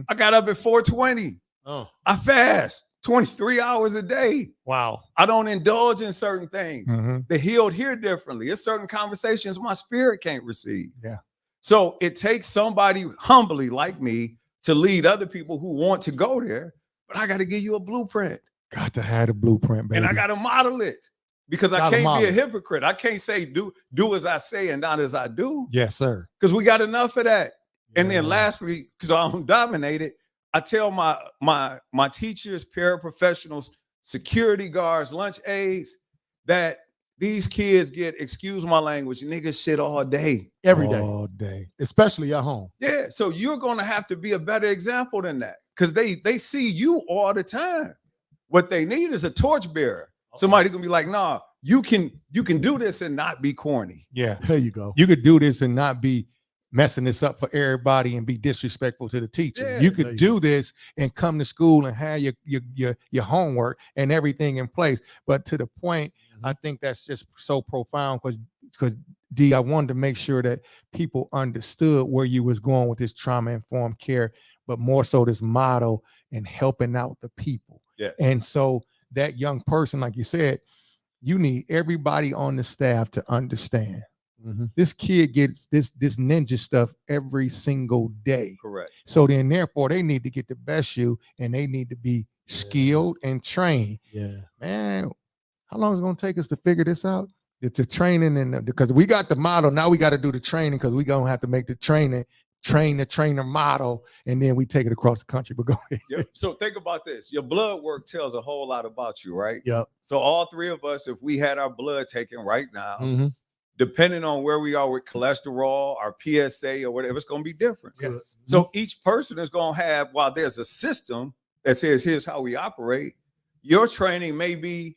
I got up at 4:20. Oh, I fast 23 hours a day. Wow. I don't indulge in certain things. The healed hear differently. It's certain conversations my spirit can't receive. Yeah. So it takes somebody humbly like me to lead other people who want to go there, but I got to give you a blueprint. Got to have the blueprint, baby. And I got to model it because I Gotta can't model be a it. hypocrite. I can't say do as I say and not as I do, Yes, sir. because we got enough of that. And then Yeah. lastly, because I don't dominate it, I tell my teachers, paraprofessionals, security guards, lunch aides that these kids get, excuse my language, nigga shit all day. every day, All day. especially at home. Yeah, so you're going to have to be a better example than that because they see you all the time. What they need is a torchbearer. Somebody gonna be like, nah, you can do this and not be corny. Yeah. There you go. You could do this and not be messing this up for everybody and be disrespectful to the teacher. Yeah, You there could you do this and come to school and have your homework and everything in place. But to the point, I think that's just so profound because D, I wanted to make sure that people understood where you was going with this trauma-informed care, but more so this model and helping out the people. Yeah. And so that young person, like you said, you need everybody on the staff to understand. This kid gets this ninja stuff every single day. Correct. So then therefore they need to get the best you and they need to be skilled and trained. Yeah. Man, how long is it going to take us to figure this out? It's a training and because we got the model, now we got to do the training because we're going to have to make the training, train the trainer model, and then we take it across the country. But go ahead. Yep. So think about this. Your blood work tells a whole lot about you, right? Yep. So all three of us, if we had our blood taken right now, Mhm. depending on where we are with cholesterol, our PSA or whatever, it's going to be different. Yes. So each person is going to have, while there's a system that says, here's how we operate, your training may be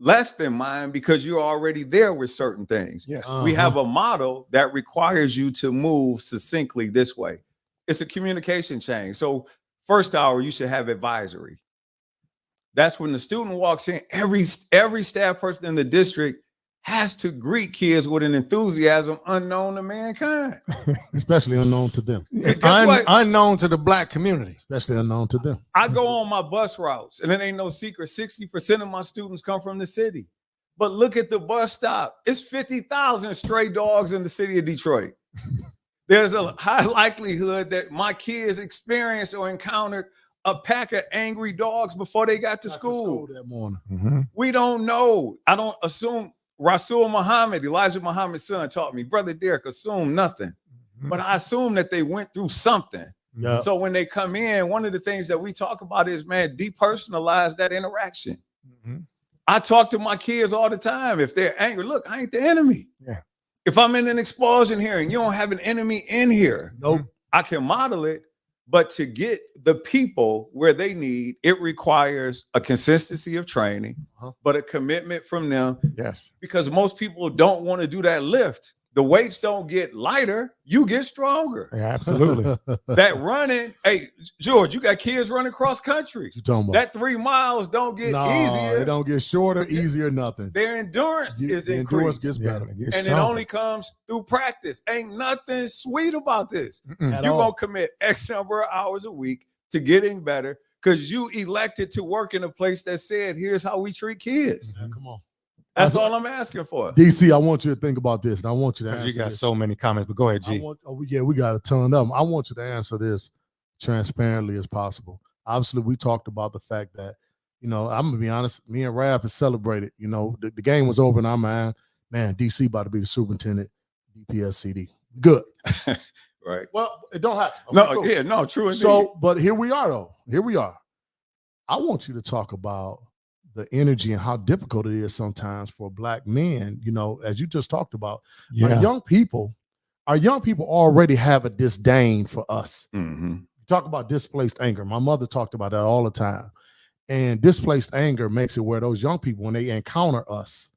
less than mine because you're already there with certain things. Yes. We have a model that requires you to move succinctly this way. It's a communication chain. So first hour, you should have advisory. That's when the student walks in, every staff person in the district has to greet kids with an enthusiasm unknown to mankind. Especially unknown to them. It's guess what? unknown to the Black community. Especially unknown to them. I go on my bus routes, and it ain't no secret. 60% of my students come from the city. But look at the bus stop. It's 50,000 stray dogs in the city of Detroit. There's a high likelihood that my kids experienced or encountered a pack of angry dogs before they got to school. that morning. We don't know. I don't assume. Rasul Muhammad, Elijah Muhammad's son, taught me, Brother Derrick, assume nothing. But I assume that they went through something. Yeah. So when they come in, one of the things that we talk about is, man, depersonalize that interaction. I talk to my kids all the time. If they're angry, look, I ain't the enemy. Yeah. If I'm in an expulsion hearing, you don't have an enemy in here. Nope. I can model it, But to get the people where they need, it requires a consistency of training, but a commitment from them. Yes. Because most people don't want to do that lift. The weights don't get lighter, you get stronger. Yeah, absolutely. That running, hey, George, you got kids running cross country. What you talking about? That 3 miles don't get easier. It don't get shorter, easier, nothing. Their endurance is The endurance increased. gets better. And it only comes through practice. Ain't nothing sweet about this. Mm-mm. At You're all. going to commit X number of hours a week to getting better because you elected to work in a place that said, here's how we treat kids. Man, come on. That's all I'm asking for. DC, I want you to think about this, and I want you to answer You got this. so many comments, but go ahead, G. We got a ton of them. I want you to answer this transparently as possible. Obviously, we talked about the fact that, I'm going to be honest, me and Raph has celebrated. The game was over in our mind. Man, DC about to be the superintendent, DPSCD. Good. Right. Well, it don't happen. True indeed. So, but here we are, though. Here we are. I want you to talk about the energy and how difficult it is sometimes for Black men, as you just talked about. Yeah. Our young people already have a disdain for us. Mm-hmm. You talk about displaced anger. My mother talked about that all the time. And displaced anger makes it where those young people, when they encounter us,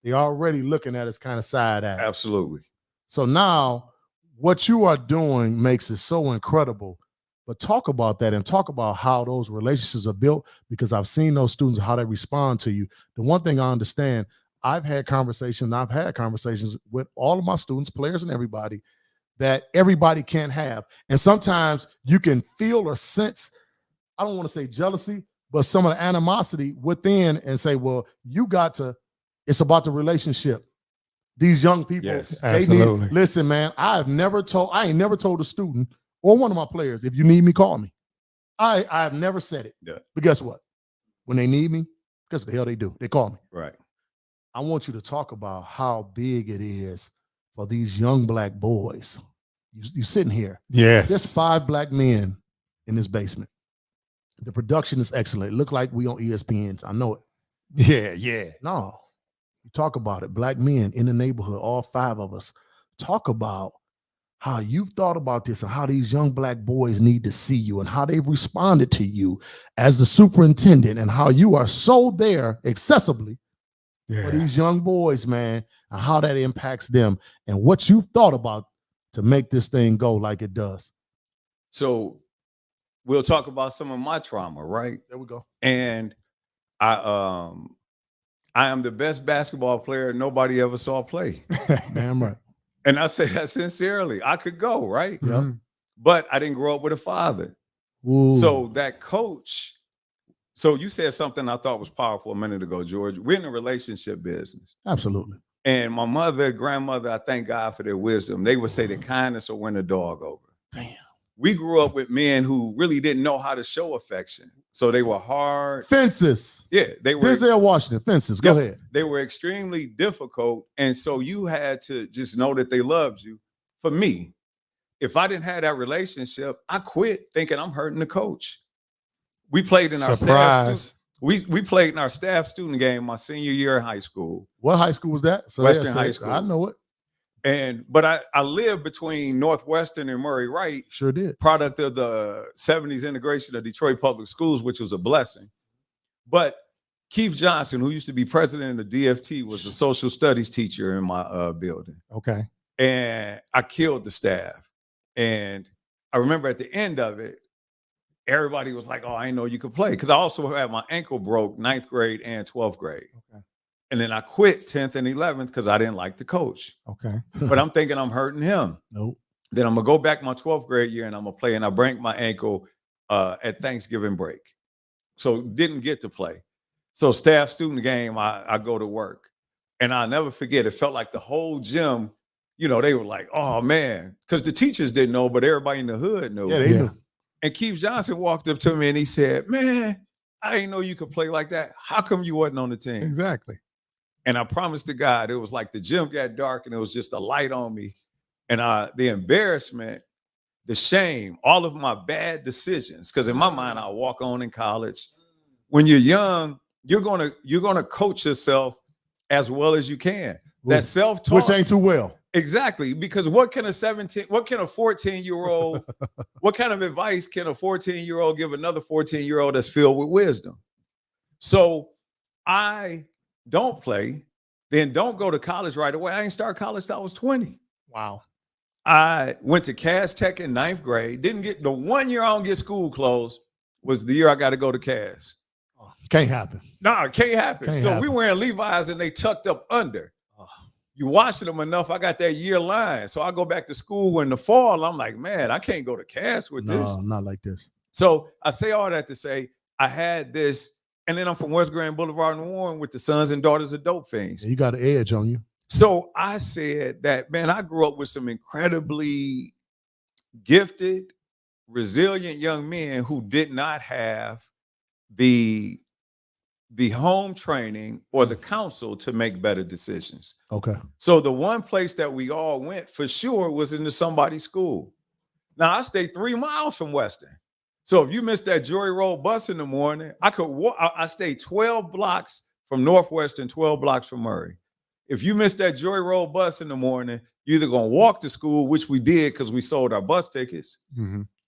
they're already looking at us kind of side-eye. Absolutely. So now what you are doing makes it so incredible. But talk about that and talk about how those relationships are built, because I've seen those students, how they respond to you. The one thing I understand, I've had conversations with all of my students, players, and everybody that everybody can't have. And sometimes you can feel or sense, I don't want to say jealousy, but some of the animosity within and say, well, it's about the relationship. These young people, Yes, absolutely. Listen, man, I ain't never told a student or one of my players, if you need me, call me. I have never said it. Yeah. But guess what? When they need me, guess what the hell they do? They call me. Right. I want you to talk about how big it is for these young Black boys. You sitting here. Yes. There's 5 Black men in this basement. The production is excellent. It look like we on ESPN. I know it. Yeah. No. You talk about it. Black men in the neighborhood, all 5 of us. Talk about how you've thought about this and how these young Black boys need to see you and how they've responded to you as the superintendent and how you are so there accessibly for these young boys, man, and how that impacts them and what you've thought about to make this thing go like it does. So we'll talk about some of my trauma, right? There we go. And I am the best basketball player nobody ever saw play. Damn right. And I say that sincerely. I could go, right? Yeah. But I didn't grow up with a father. Ooh. So that coach, so you said something I thought was powerful a minute ago, George. We're in the relationship business. Absolutely. And my mother, grandmother, I thank God for their wisdom. They would say that kindness will win a dog over. Damn. We grew up with men who really didn't know how to show affection. So they were hard. Fences. Yeah, they were. Denzel Washington, fences. Go ahead. They were extremely difficult. And so you had to just know that they loved you. For me, if I didn't have that relationship, I quit thinking I'm hurting the coach. We played in our staff. We played in our staff student game my senior year in high school. What high school was that? So Western High School. I know it. But I lived between Northwestern and Murray Wright. Sure did. Product of the 70s integration of Detroit Public Schools, which was a blessing. But Keith Johnson, who used to be president of the DFT, was a social studies teacher in my building. Okay. And I killed the staff. And I remember at the end of it, everybody was like, oh, I didn't know you could play. Because I also had my ankle broke 9th grade and 12th grade. Okay. And then I quit 10th and 11th because I didn't like the coach. Okay. But I'm thinking I'm hurting him. Nope. Then I'm going to go back my 12th grade year and I'm going to play. And I break my ankle at Thanksgiving break. So didn't get to play. So staff student game, I go to work. And I'll never forget, it felt like the whole gym, they were like, oh, man. Because the teachers didn't know, but everybody in the hood knew. Yeah, they knew. And Keith Johnson walked up to me and he said, man, I didn't know you could play like that. How come you wasn't on the team? Exactly. And I promised to God, it was like the gym got dark and it was just a light on me. And the embarrassment, the shame, all of my bad decisions, because in my mind, I'll walk on in college. When you're young, you're gonna coach yourself as well as you can. That self-talk, which ain't too well. Exactly, because what can a 14-year-old, what kind of advice can a 14-year-old give another 14-year-old that's filled with wisdom? So I don't play, then don't go to college right away. I ain't start college till I was 20. Wow. I went to Cass Tech in 9th grade. Didn't get the 1 year I don't get school clothes was the year I got to go to Cass. Can't happen. No, it can't happen. Can't so happen. we wearing Levi's and they tucked up under. You washing them enough, I got that year line. So I go back to school in the fall. I'm like, man, I can't go to Cass with this. No, not like this. So I say all that to say I had this, and then I'm from West Grand Boulevard in Warren with the sons and daughters of dope fiends. You got an edge on you. So I said that, man, I grew up with some incredibly gifted, resilient young men who did not have the home training or the counsel to make better decisions. Okay. So the one place that we all went for sure was into somebody's school. Now I stay 3 miles from Western. So if you missed that Joy Road bus in the morning, I could walk. I stayed 12 blocks from Northwestern, 12 blocks from Murray. If you missed that Joy Road bus in the morning, you're either going to walk to school, which we did because we sold our bus tickets,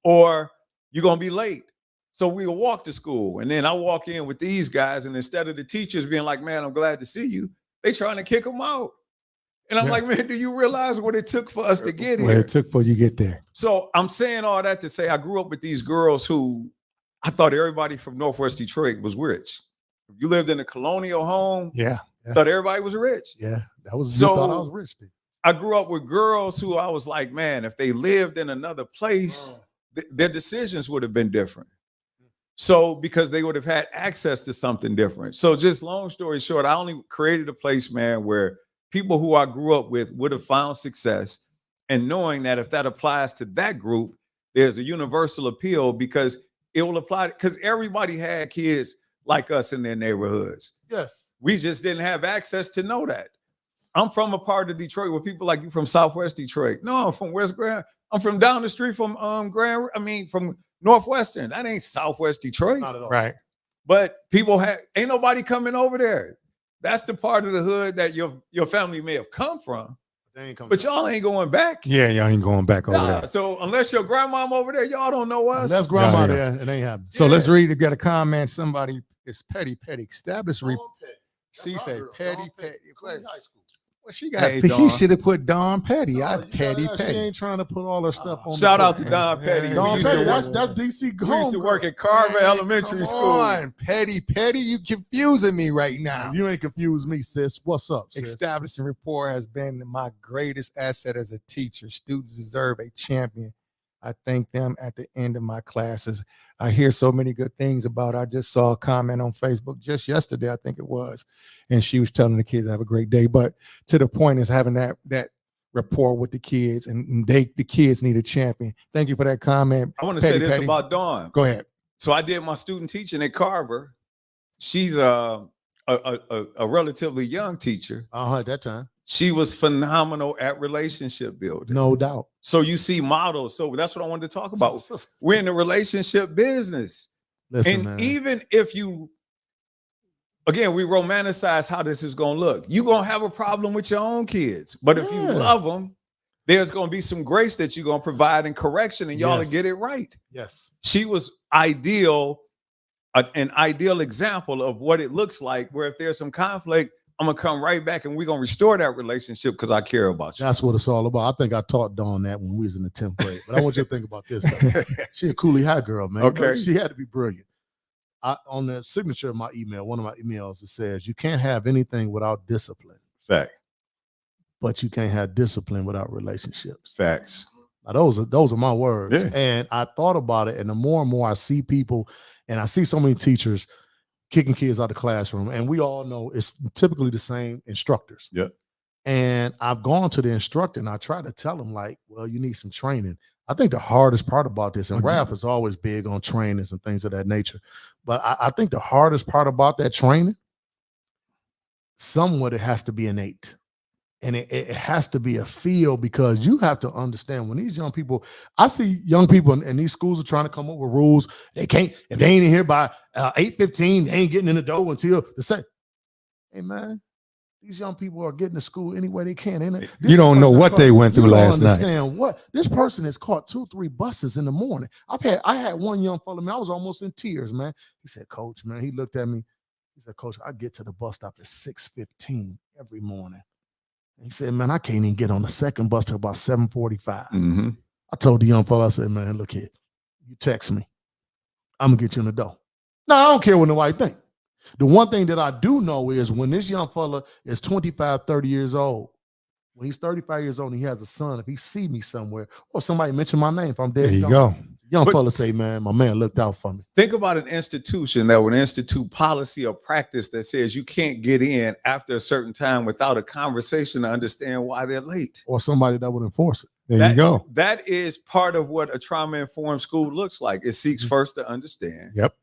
or you're going to be late. So we'll walk to school. And then I walk in with these guys, and instead of the teachers being like, man, I'm glad to see you, they trying to kick them out. And I'm like, man, do you realize what it took for us to get here? What it took for you to get there. So I'm saying all that to say I grew up with these girls who I thought everybody from Northwest Detroit was rich. If you lived in a colonial home, thought everybody was rich. Yeah, that was so. You thought I was rich then. I grew up with girls who I was like, man, if they lived in another place, their decisions would have been different. So because they would have had access to something different. So just long story short, I only created a place, man, where people who I grew up with would have found success, and knowing that if that applies to that group, there's a universal appeal because it will apply because everybody had kids like us in their neighborhoods. Yes. We just didn't have access to know that. I'm from a part of Detroit where people like you from Southwest Detroit. No, I'm from West Grand. I'm from down the street from from Northwestern. That ain't Southwest Detroit. Not at all. Right. But people ain't nobody coming over there. That's the part of the hood that your family may have come from. They ain't coming But y'all ain't going back. Yeah, y'all ain't going back over there. So unless your grandmom over there, y'all don't know us. Unless grandma Yeah. there, it ain't happening. So let's read. Got a comment. Somebody is petty. Establish. Dawn She That's our said girl, petty. Dawn Cooley High School. Well, she got. Hey, she Dawn. should have put Dawn Petty. No, I you petty. got- She ain't trying to put all her stuff on. Shout the out to court. Don Petty. Yeah. Dawn We used to Petty. work- That's DC. we used to work at Carver Elementary Come School. on, petty. You confusing me right now. You ain't confused me, sis. What's up, sis? Establishing rapport has been my greatest asset as a teacher. Students deserve a champion. I thank them at the end of my classes. I hear so many good things about. I just saw a comment on Facebook just yesterday, I think it was, and she was telling the kids to have a great day. But to the point is having that rapport with the kids, and the kids need a champion. Thank you for that comment. I want to say this Petty. about Dawn. Go ahead. So I did my student teaching at Carver. She's a relatively young teacher. At that time. She was phenomenal at relationship building. No doubt. So you see models. So that's what I wanted to talk about. We're in the relationship business. Listen, And man. even if you, again, we romanticize how this is going to look. You're going to have a problem with your own kids. But if you Yeah. love them, there's going to be some grace that you're going to provide and correction, and y'all Yes. to get it right. Yes. She was ideal, an ideal example of what it looks like, where if there's some conflict, I'm going to come right back and we're going to restore that relationship because I care about you. That's what it's all about. I think I taught Dawn that when we was in the 10th grade. But I want you to think about this. Though. She a Cooley High girl, man. Okay. She had to be brilliant. On the signature of my email, one of my emails, it says, you can't have anything without discipline, Fact. but you can't have discipline without relationships. Facts. Now, those are my words. Yeah. And I thought about it, and the more and more I see people, and I see so many teachers kicking kids out of the classroom, and we all know it's typically the same instructors. Yeah. And I've gone to the instructor and I try to tell them, like, well, you need some training. I think the hardest part about this, and Ralph is always big on trainings and things of that nature, but I think the hardest part about that training, somewhat it has to be innate. And it has to be a feel, because you have to understand when these young people, I see young people in these schools are trying to come up with rules. They can't, if they ain't in here by 8:15, they ain't getting in the door until the say, hey man, These young people are getting to school any way they can. You don't know what they went through last night. Understand what this person has caught 2-3 buses in the morning. I had one young fellow, man, I was almost in tears, man. He said, Coach, man, he looked at me. He said, Coach, I get to the bus stop at 6:15 every morning. And he said, man, I can't even get on the second bus till about 7:45. Mm-hmm. I told the young fellow, I said, man, look here, you text me. I'm gonna get you in the door. No, I don't care what nobody think. The one thing that I do know is when this young fella is 25, 30 years old, when he's 35 years old and he has a son, if he see me somewhere or somebody mention my name, if I'm dead, There you go. Young fella say, man, my man looked out for me. Think about an institution that would institute policy or practice that says you can't get in after a certain time without a conversation to understand why they're late. Or somebody that would enforce it. There you go. That is part of what a trauma-informed school looks like. It seeks first to understand. Yep.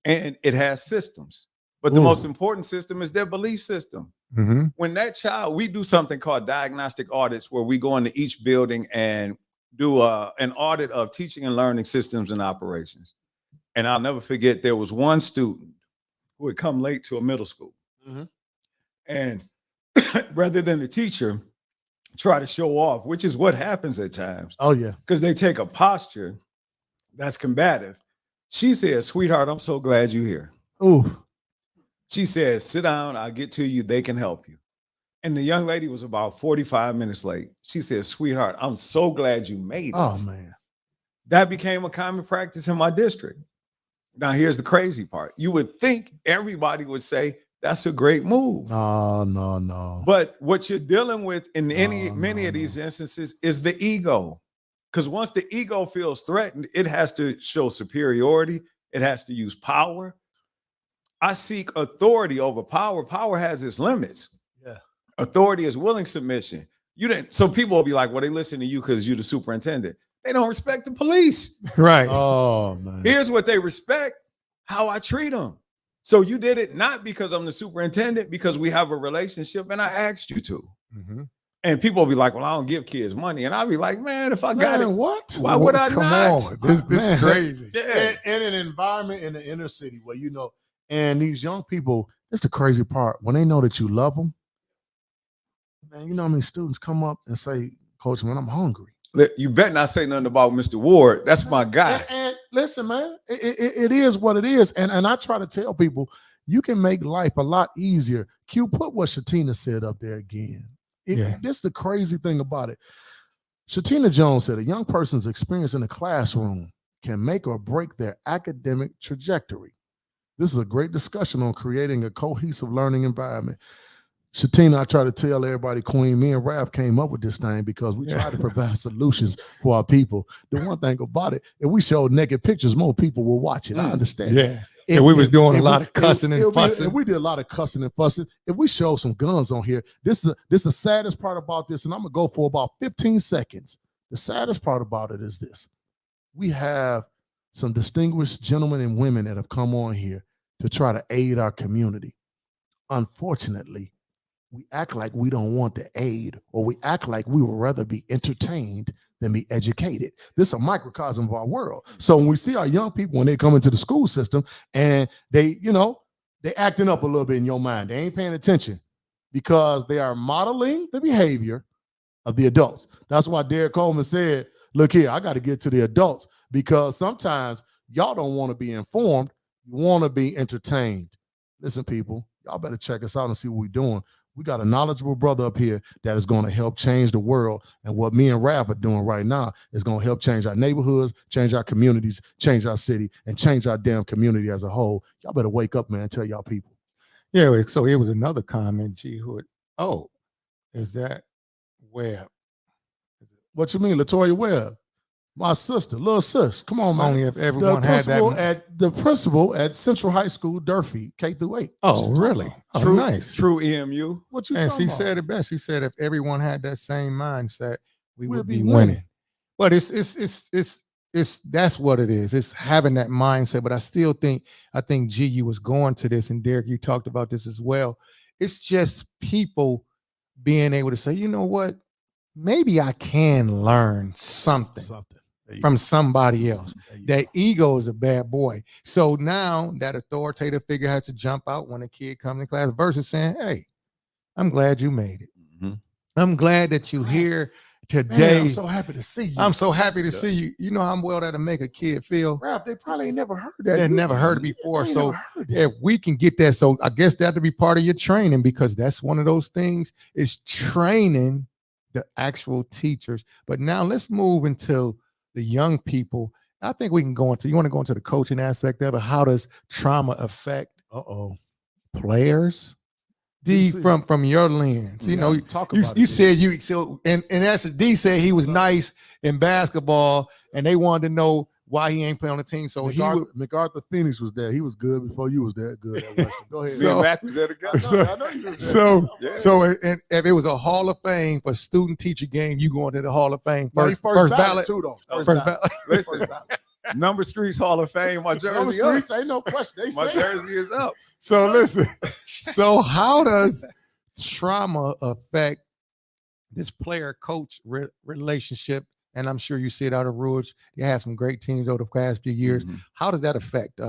And it has systems. But the most important system is their belief system. Mm-hmm. When that child, we do something called diagnostic audits where we go into each building and do an audit of teaching and learning systems and operations. And I'll never forget, there was one student who would come late to a middle school. Mm-hmm. And rather than the teacher try to show off, which is what happens at times. Oh, yeah. Because they take a posture that's combative. She said, sweetheart, I'm so glad you're here. Ooh. She said, sit down, I'll get to you, they can help you. And the young lady was about 45 minutes late. She said, sweetheart, I'm so glad you made it. Oh, man. That became a common practice in my district. Now, here's the crazy part. You would think everybody would say, that's a great move. No. But what you're dealing with in many of these instances is the ego. Because once the ego feels threatened, it has to show superiority. It has to use power. I seek authority over power. Power has its limits. Yeah. Authority is willing submission. So people will be like, well, they listen to you because you're the superintendent. They don't respect the police. Right. Oh, man. Here's what they respect: how I treat them. So you did it not because I'm the superintendent, because we have a relationship and I asked you to. Mm-hmm. And people will be like, well, I don't give kids money. And I'll be like, man, if I got it, what? why would I Come not? on. This is crazy. Yeah. In an environment in the inner city where, and these young people, it's the crazy part. When they know that you love them, man, you know how many students come up and say, Coach, man, I'm hungry. You better not say nothing about Mr. Ward. That's my guy. And listen, man, it is what it is. And I try to tell people, you can make life a lot easier. Q, put what Shatina said up there again. This is the crazy thing about it. Shatina Jones said a young person's experience in the classroom can make or break their academic trajectory. This is a great discussion on creating a cohesive learning environment. Shatina, I try to tell everybody, Queen, me and Raph came up with this thing because we try to provide solutions for our people. The one thing about it, if we showed naked pictures, more people will watch it. I understand. Yeah. And we was doing a lot of cussing and fussing. If we did a lot of cussing and fussing. If we show some guns on here, this is the saddest part about this, and I'm gonna go for about 15 seconds. The saddest part about it is this: we have some distinguished gentlemen and women that have come on here to try to aid our community. Unfortunately, we act like we don't want to aid, or we act like we would rather be entertained than be educated. This is a microcosm of our world. So when we see our young people, when they come into the school system and they acting up a little bit in your mind, they ain't paying attention because they are modeling the behavior of the adults. That's why Derrick Coleman said, look here, I got to get to the adults because sometimes y'all don't want to be informed. You want to be entertained. Listen, people, y'all better check us out and see what we're doing. We got a knowledgeable brother up here that is going to help change the world. And what me and Raph are doing right now is going to help change our neighborhoods, change our communities, change our city, and change our damn community as a whole. Y'all better wake up, man, and tell y'all people. Yeah, so it was another comment, G Hood. Oh, is that Webb? What you mean, LaToya Webb? My sister, little sis. Come on, man. Only if everyone had that. The principal at Central High School, Durfee, K-8. Oh, really? Oh, nice. True EMU. What you And talking she about? said it best. She said if everyone had that same mindset, we We'll would be be winning. winning. But it's that's what it is. It's having that mindset. But I think G, you was going to this, and Derrick, you talked about this as well. It's just people being able to say, you know what? Maybe I can learn something from somebody else. That ego is a bad boy. So now that authoritative figure has to jump out when a kid comes in class versus saying, hey, I'm glad you made it. Mhm. I'm glad that you're here Man, today. I'm so happy to see you. I'm so happy to see you. You know how well that'll make a kid feel. Ralph, they probably ain't never heard that. They've never heard it before. They ain't So never heard that. if we can get that, so I guess that'll be part of your training, because that's one of those things, is training the actual teachers. But now let's move into the young people. I think we can go into, you want to go into the coaching aspect of it. How does trauma affect players? D, from your lens, you know, talk you about it, said you, so and as D said, he was nice in basketball, and they wanted to know why he ain't playing on the team. So MacArthur Phoenix was there. He was good before you was that good at Western. Go ahead. Me and Mac was there together. I know you was there. And if it was a Hall of Fame for student teacher game, you going to the Hall of Fame first ballot too, though. First ballot. Listen, Number Streets Hall of Fame. My jersey up. Streets, ain't no question. My jersey is up. So listen. So how does trauma affect this player-coach relationship? And I'm sure you see it out of Rouge. You have some great teams over the past few years. Mm-hmm. How does that affect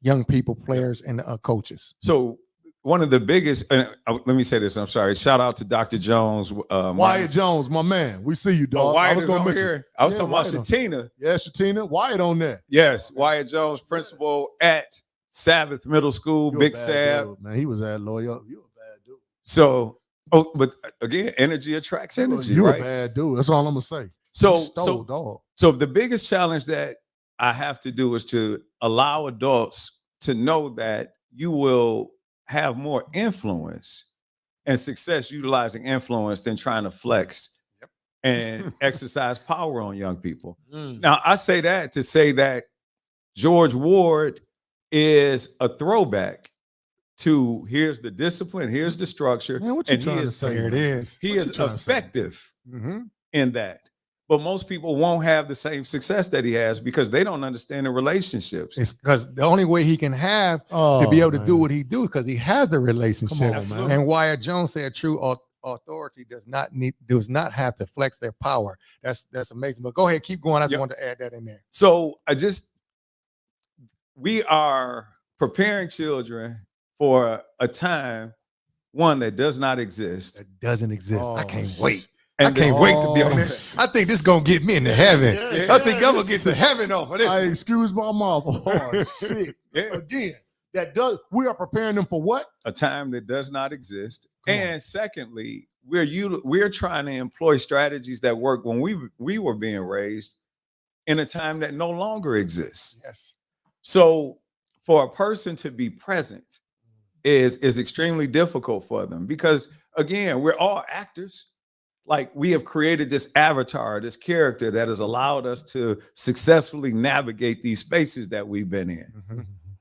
young people, players, and coaches? So one of the biggest, let me say this, I'm sorry. Shout out to Dr. Jones. Wyatt Jones, my man. We see you, dog. Wyatt is on here. I was talking about Shatina. Yeah, Shatina. Wyatt on that. Yes, Wyatt Jones, principal at Sabbath Middle School, Big Sab. Man, he was at Loyal. You a bad dude. So, but again, energy attracts energy. You right? a bad dude. That's all I'm gonna say. So the biggest challenge that I have to do is to allow adults to know that you will have more influence and success utilizing influence than trying to flex and exercise power on young people. Now, I say that to say that George Ward is a throwback to here's the discipline, here's the structure. Man, what you trying to say? There it is. He is effective in that. But most people won't have the same success that he has because they don't understand the relationships. It's because the only way he can have to be able to do what he do because he has a relationship. Come on, man. And Wyatt Jones said true authority does not have to flex their power. That's amazing. But go ahead, keep going. I just wanted to add that in there. So we are preparing children for a time, one that does not exist. That doesn't exist. I can't wait. And I can't wait to be on this. I think this is going to get me into heaven. I think I'm going to get to heaven off of this. I excuse my mom. Oh, shit. Again, we are preparing them for what? A time that does not exist. And secondly, we're trying to employ strategies that work when we were being raised in a time that no longer exists. Yes. So for a person to be present is extremely difficult for them because, again, we're all actors. Like we have created this avatar, this character that has allowed us to successfully navigate these spaces that we've been in. Mm-hmm.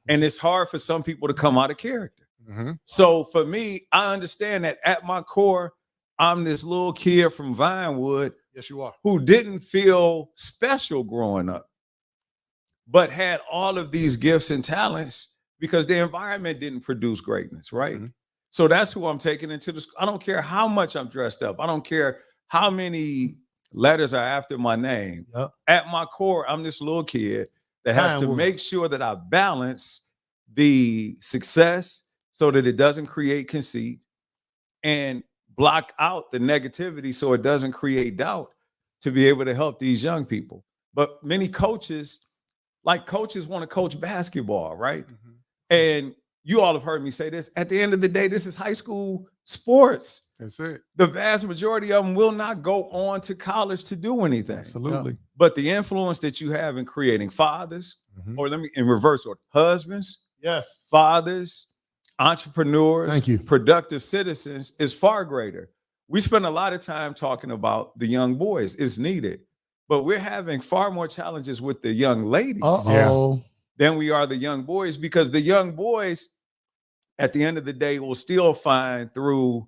And it's hard for some people to come out of character. Mm-hmm. So for me, I understand that at my core, I'm this little kid from Vinewood. Yes, you are. Who didn't feel special growing up, but had all of these gifts and talents because the environment didn't produce greatness, right? Mm-hmm. So that's who I'm taking into the school. I don't care how much I'm dressed up. I don't care how many letters are after my name. Yep. At my core, I'm this little kid that has to make sure that I balance the success so that it doesn't create conceit and block out the negativity so it doesn't create doubt to be able to help these young people. But many coaches want to coach basketball, right? Mm-hmm. And you all have heard me say this. At the end of the day, this is high school sports. That's it. The vast majority of them will not go on to college to do anything. Absolutely. Yeah. But the influence that you have in creating fathers, or let me in reverse order, husbands, yes, fathers, entrepreneurs, thank you, productive citizens is far greater. We spend a lot of time talking about the young boys. It's needed. But we're having far more challenges with the young ladies than we are the young boys because the young boys at the end of the day will still find through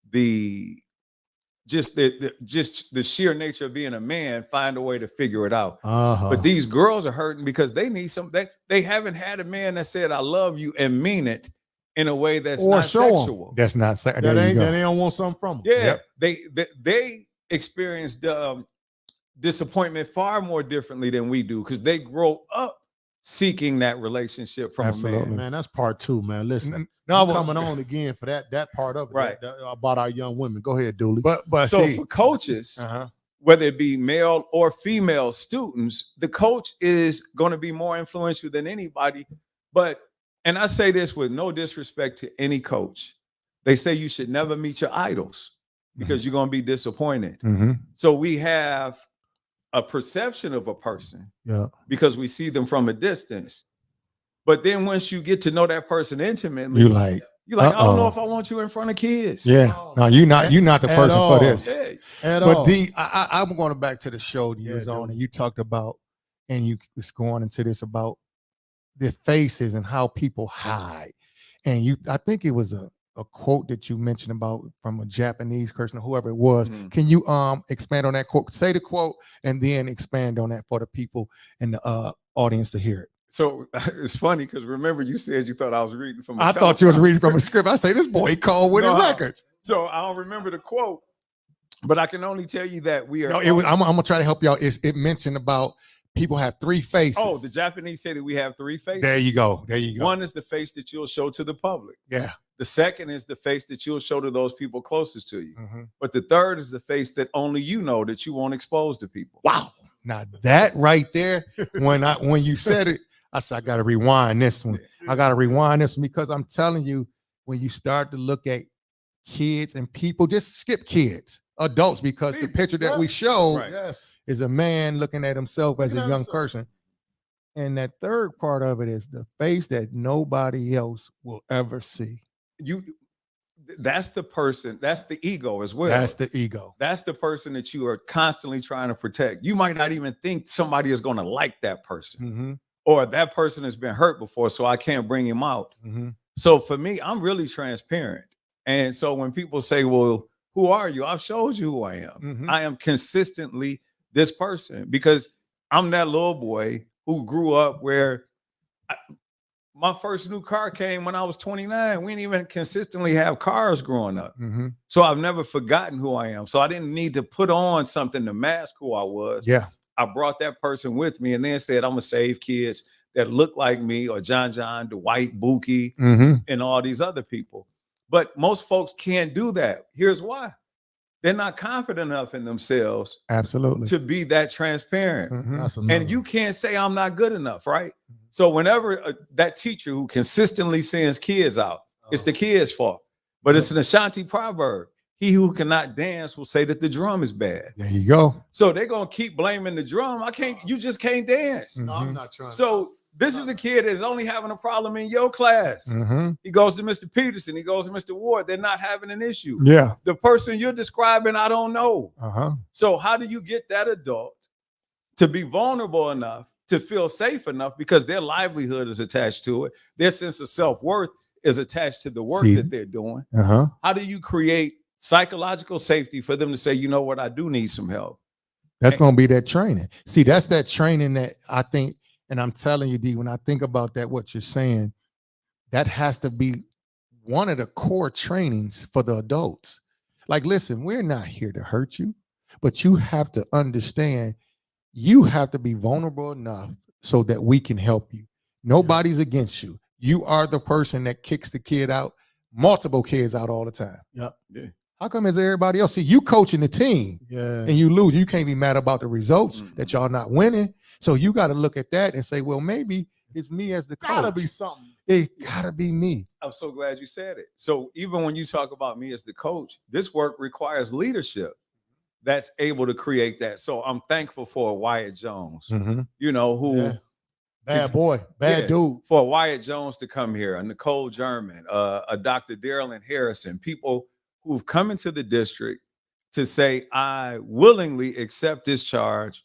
the sheer nature of being a man, find a way to figure it out. But these girls are hurting because they need they haven't had a man that said, I love you and mean it in a way that's not sexual. That's not sexual. They don't want something from them. Yeah. Yep. They experienced disappointment far more differently than we do because they grow up seeking that relationship from a Absolutely. man. Man, that's part 2, man. Listen, No, you coming on again for that part of it, Right. that about our young women. Go ahead, Dooley. but So see, for coaches, uh-huh. whether it be male or female students, the coach is going to be more influential than anybody. But, and I say this with no disrespect to any coach, they say you should never meet your idols because you're going to be disappointed. Mm-hmm. So we have a perception of a person Yeah. because we see them from a distance. But then once you get to know that person intimately, You like, you're like, I don't know uh-oh. if I want you in front of kids. yeah. No, you're not the At person all. for this. Yeah. At But all. D, I'm going back to the show that you Yeah, was on, dude. and you talked about, and you was going into this about the faces and how people hide. And I think it was a quote that you mentioned about from a Japanese person or whoever it was. Mhm. Can you expand on that quote? Say the quote and then expand on that for the people and the audience to hear it. So it's funny because remember you said you thought I was reading from. I thought you was reading from a script. I say this boy called winning No. records. So I don't remember the quote, but I can only tell you that we are. No, it was. I'm gonna try to help y'all. It mentioned about people have 3 faces. Oh, the Japanese say that we have 3 faces. There you go. There you go. One is the face that you'll show to the public. Yeah. The second is the face that you'll show to those people closest to you. Mhm. But the third is the face that only you know that you won't expose to people. Wow. Now that right there, when you said it, I said I got to rewind this one. I got to rewind this one because I'm telling you, when you start to look at kids and people, just skip kids, adults, because the picture that we showed Right. Yes. is a man looking at himself as a Looking at young himself. person. And that third part of it is the face that nobody else will ever see. That's the person, that's the ego as well. That's the ego. That's the person that you are constantly trying to protect. You might not even think somebody is going to like that person, Mm-hmm. or that person has been hurt before, so I can't bring him out. Mm-hmm. So for me, I'm really transparent. And so when people say, well, who are you? I've showed you who I am. Mhm. I am consistently this person because I'm that little boy who grew up where my first new car came when I was 29. We didn't even consistently have cars growing up. Mm-hmm. So I've never forgotten who I am. So I didn't need to put on something to mask who I was. Yeah. I brought that person with me and then said, I'm going to save kids that look like me, or John, Dwight, Buki, Mm-hmm. and all these other people. But most folks can't do that. Here's why. They're not confident enough in themselves Absolutely. to be that transparent. Mhm. That's another And you one. can't say I'm not good enough, right? So whenever that teacher who consistently sends kids out, it's the kids' fault. But it's an Ashanti proverb. He who cannot dance will say that the drum is bad. There you go. So they're going to keep blaming the drum. You just can't dance. No, I'm not trying. So this is a kid that's only having a problem in your class. Mm-hmm. He goes to Mr. Peterson. He goes to Mr. Ward. They're not having an issue. Yeah. The person you're describing, I don't know. Uh-huh. So how do you get that adult to be vulnerable enough to feel safe enough, because their livelihood is attached to it, their sense of self-worth is attached to the work See? that they're doing? Uh-huh. How do you create psychological safety for them to say, you know what, I do need some help? That's going to be that training. See, that's that training that I think, and I'm telling you, D, when I think about that, what you're saying, that has to be one of the core trainings for the adults. Like, listen, we're not here to hurt you, but you have to understand you have to be vulnerable enough so that we can help you. Nobody's against you. You are the person that kicks the kid out, multiple kids out all the time. Yep. Yeah. How come is everybody else? See, you coaching the team Yeah. and you lose. You can't be mad about the results Mhm. that y'all not winning. So you got to look at that and say, well, maybe it's me as the coach. Gotta be something. It gotta be me. I'm so glad you said it. So even when you talk about me as the coach, this work requires leadership that's able to create that. So I'm thankful for Wyatt Jones, you know, who Yeah. Bad boy. Bad Yeah. dude. for Wyatt Jones to come here, a Nicole German, a Dr. Darylyn Harrison, people who've come into the district to say, I willingly accept this charge.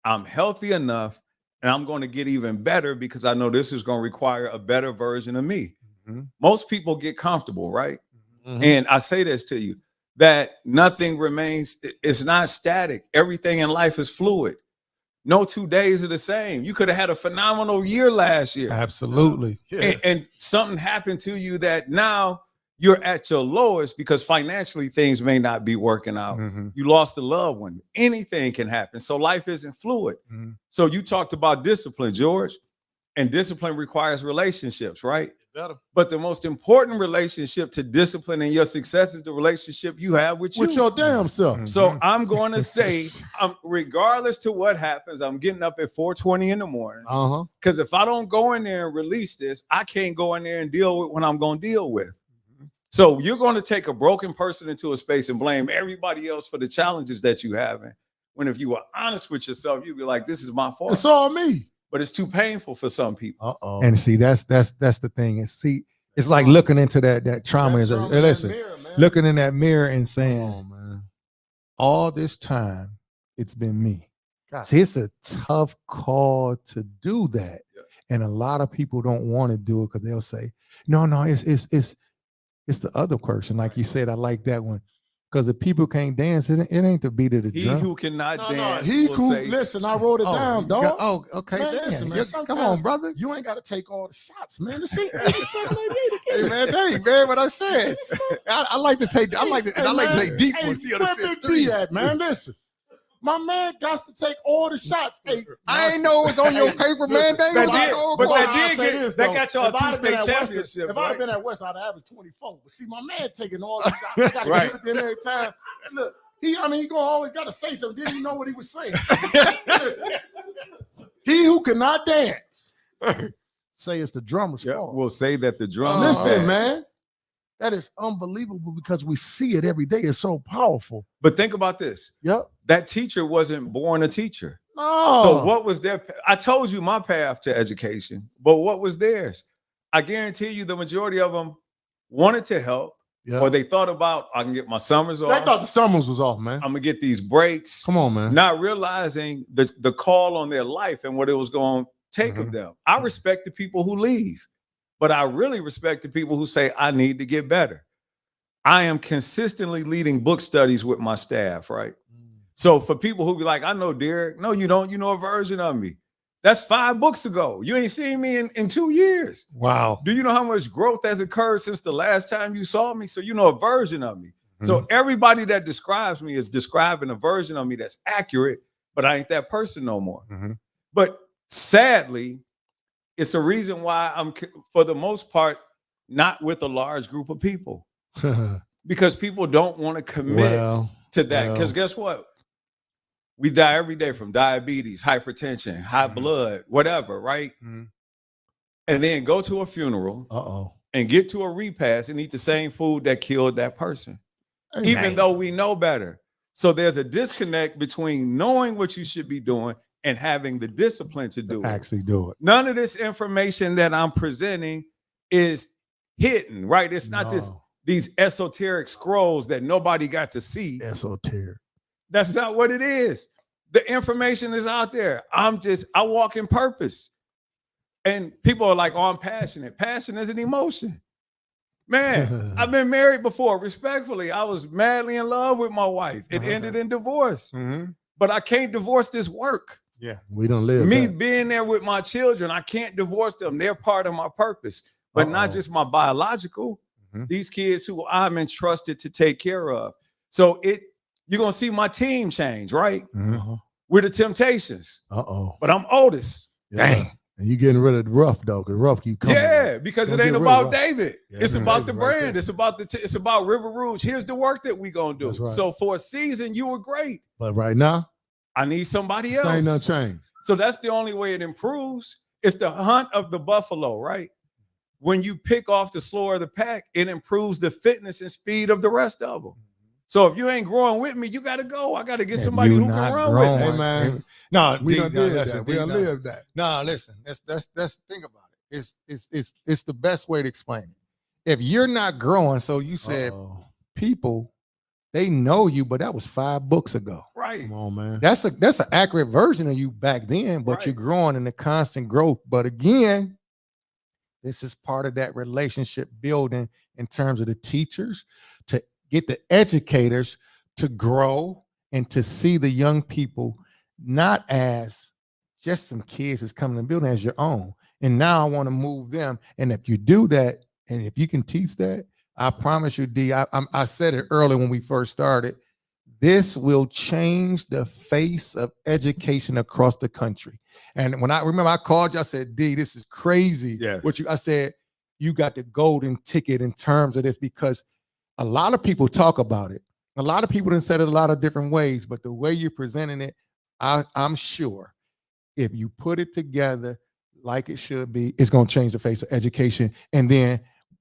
I'm healthy enough and I'm going to get even better because I know this is going to require a better version of me. Mhm. Most people get comfortable, right? Mhm. And I say this to you, that nothing remains, it's not static. Everything in life is fluid. No 2 days are the same. You could have had a phenomenal year last year. Absolutely. Yeah. And something happened to you that now you're at your lowest because financially things may not be working out. Mhm. You lost a loved one. Anything can happen. So life isn't fluid. Mhm. So you talked about discipline, George. And discipline requires relationships, right? Better. But the most important relationship to discipline and your success is the relationship you have with you. With your damn self. So I'm going to say, regardless to what happens, I'm getting up at 4:20 in the morning. Uh-huh. Because if I don't go in there and release this, I can't go in there and deal with what I'm going to deal with. So you're going to take a broken person into a space and blame everybody else for the challenges that you have. When if you were honest with yourself, you'd be like, this is my fault. It's all me. But it's too painful for some people. Uh-oh. And see, that's the thing. And see, it's like looking into that trauma. That's Is trauma in that listen, mirror, man. looking in that mirror and saying, Oh, man. all this time it's been me. God. See, it's a tough call to do that, Yeah. and a lot of people don't want to do it because they'll say, "No, it's the other person." Like you said, I like that one because the people can't dance. It ain't the beat of the He drum. who cannot No, dance he will who say, listen, I wrote it down, you dog. got- oh, okay, Man, damn. listen, man, Come on, sometimes brother. You ain't got to take all the shots, man. This ain't the same lady. Hey man, dang, man, what I said. I like to take. I like to take deep Hey, ones. See, where Big D at, man? Listen, my man got to take all the shots. Hey, I ain't know it was on your Hey, paper, man. Dang, That it was did- on but board. that I'll did say get- this, that though. got y'all If I'd two have been state at Western- championships, If I'd right? have been at West, I'd have averaged 24. But see, my man taking all the shots. I got to Right. give it to him every time. And look, he gonna always got to say something. Didn't even know what he was saying. Listen, he who cannot dance, say it's the drummer's Yeah, fault. we'll say that the drum. Listen, man, that is unbelievable because we see it every day. It's so powerful. But think about this. Yep. That teacher wasn't born a teacher. No. So what was their? I told you my path to education, but what was theirs? I guarantee you, the majority of them wanted to help, Yeah. or they thought about, I can get my summers They off. thought the summers was off, man. I'm gonna get these breaks. Come on, man. Not realizing the call on their life and what it was going to take of them. I respect the people who leave, but I really respect the people who say, I need to get better. I am consistently leading book studies with my staff, right? So for people who be like, I know Derrick. No, you don't. You know a version of me. That's 5 books ago. You ain't seen me in 2 years. Wow. Do you know how much growth has occurred since the last time you saw me? So you know a version of me. So everybody that describes me is describing a version of me that's accurate, but I ain't that person no more. But sadly, it's a reason why I'm, for the most part, not with a large group of people, because people don't want to commit to that. Because guess what? We die every day from diabetes, hypertension, high blood, whatever, right? And then go to a funeral and get to a repast and eat the same food that killed that person, even though we know better. So there's a disconnect between knowing what you should be doing and having the discipline to do it. Actually do it. None of this information that I'm presenting is hidden, right? It's not these esoteric scrolls that nobody got to see. Esoteric. That's not what it is. The information is out there. I walk in purpose. And people are like, oh, I'm passionate. Passion is an emotion. Man, I've been married before. Respectfully, I was madly in love with my wife. It ended in divorce. But I can't divorce this work. Yeah. We don't live Me that. being there with my children, I can't divorce them. They're part of my purpose, but not just my biological. These kids who I'm entrusted to take care of. So you're gonna see my team change, right? We're the Temptations. But I'm Otis. Dang. And you getting rid of the rough, though, because rough keep coming. Yeah, because Don't it ain't get rid of about Ruff. David. Yeah, It's man. about the David right brand. there. It's about River Rouge. Here's the work that we gonna do. That's right. So for a season, you were great. But right now, I need somebody ain't else. nothing changed. So that's the only way it improves. It's the hunt of the buffalo, right? When you pick off the slower of the pack, it improves the fitness and speed of the rest of them. So if you ain't growing with me, you got to go. I got to get somebody who can run with me. Hey, man. No, We D, done no, did listen, that. We D, done no. lived that. No, listen. That's think about it. It's the best way to explain it. If you're not growing, so you said people, they know you, but that was 5 books ago. Right. Come on, man. That's an accurate version of you back then, but Right. you're growing in the constant growth. But again, this is part of that relationship building in terms of the teachers to get the educators to grow and to see the young people not as just some kids that's coming to the building, as your own. And now I want to move them. And if you do that, and if you can teach that, I promise you, D, I said it earlier when we first started, This will change the face of education across the country. And when I remember I called you, I said, D, this is crazy. Yes. I said, you got the golden ticket in terms of this, because a lot of people talk about it. A lot of people done said it a lot of different ways, but the way you're presenting it, I'm sure if you put it together like it should be, it's going to change the face of education. And then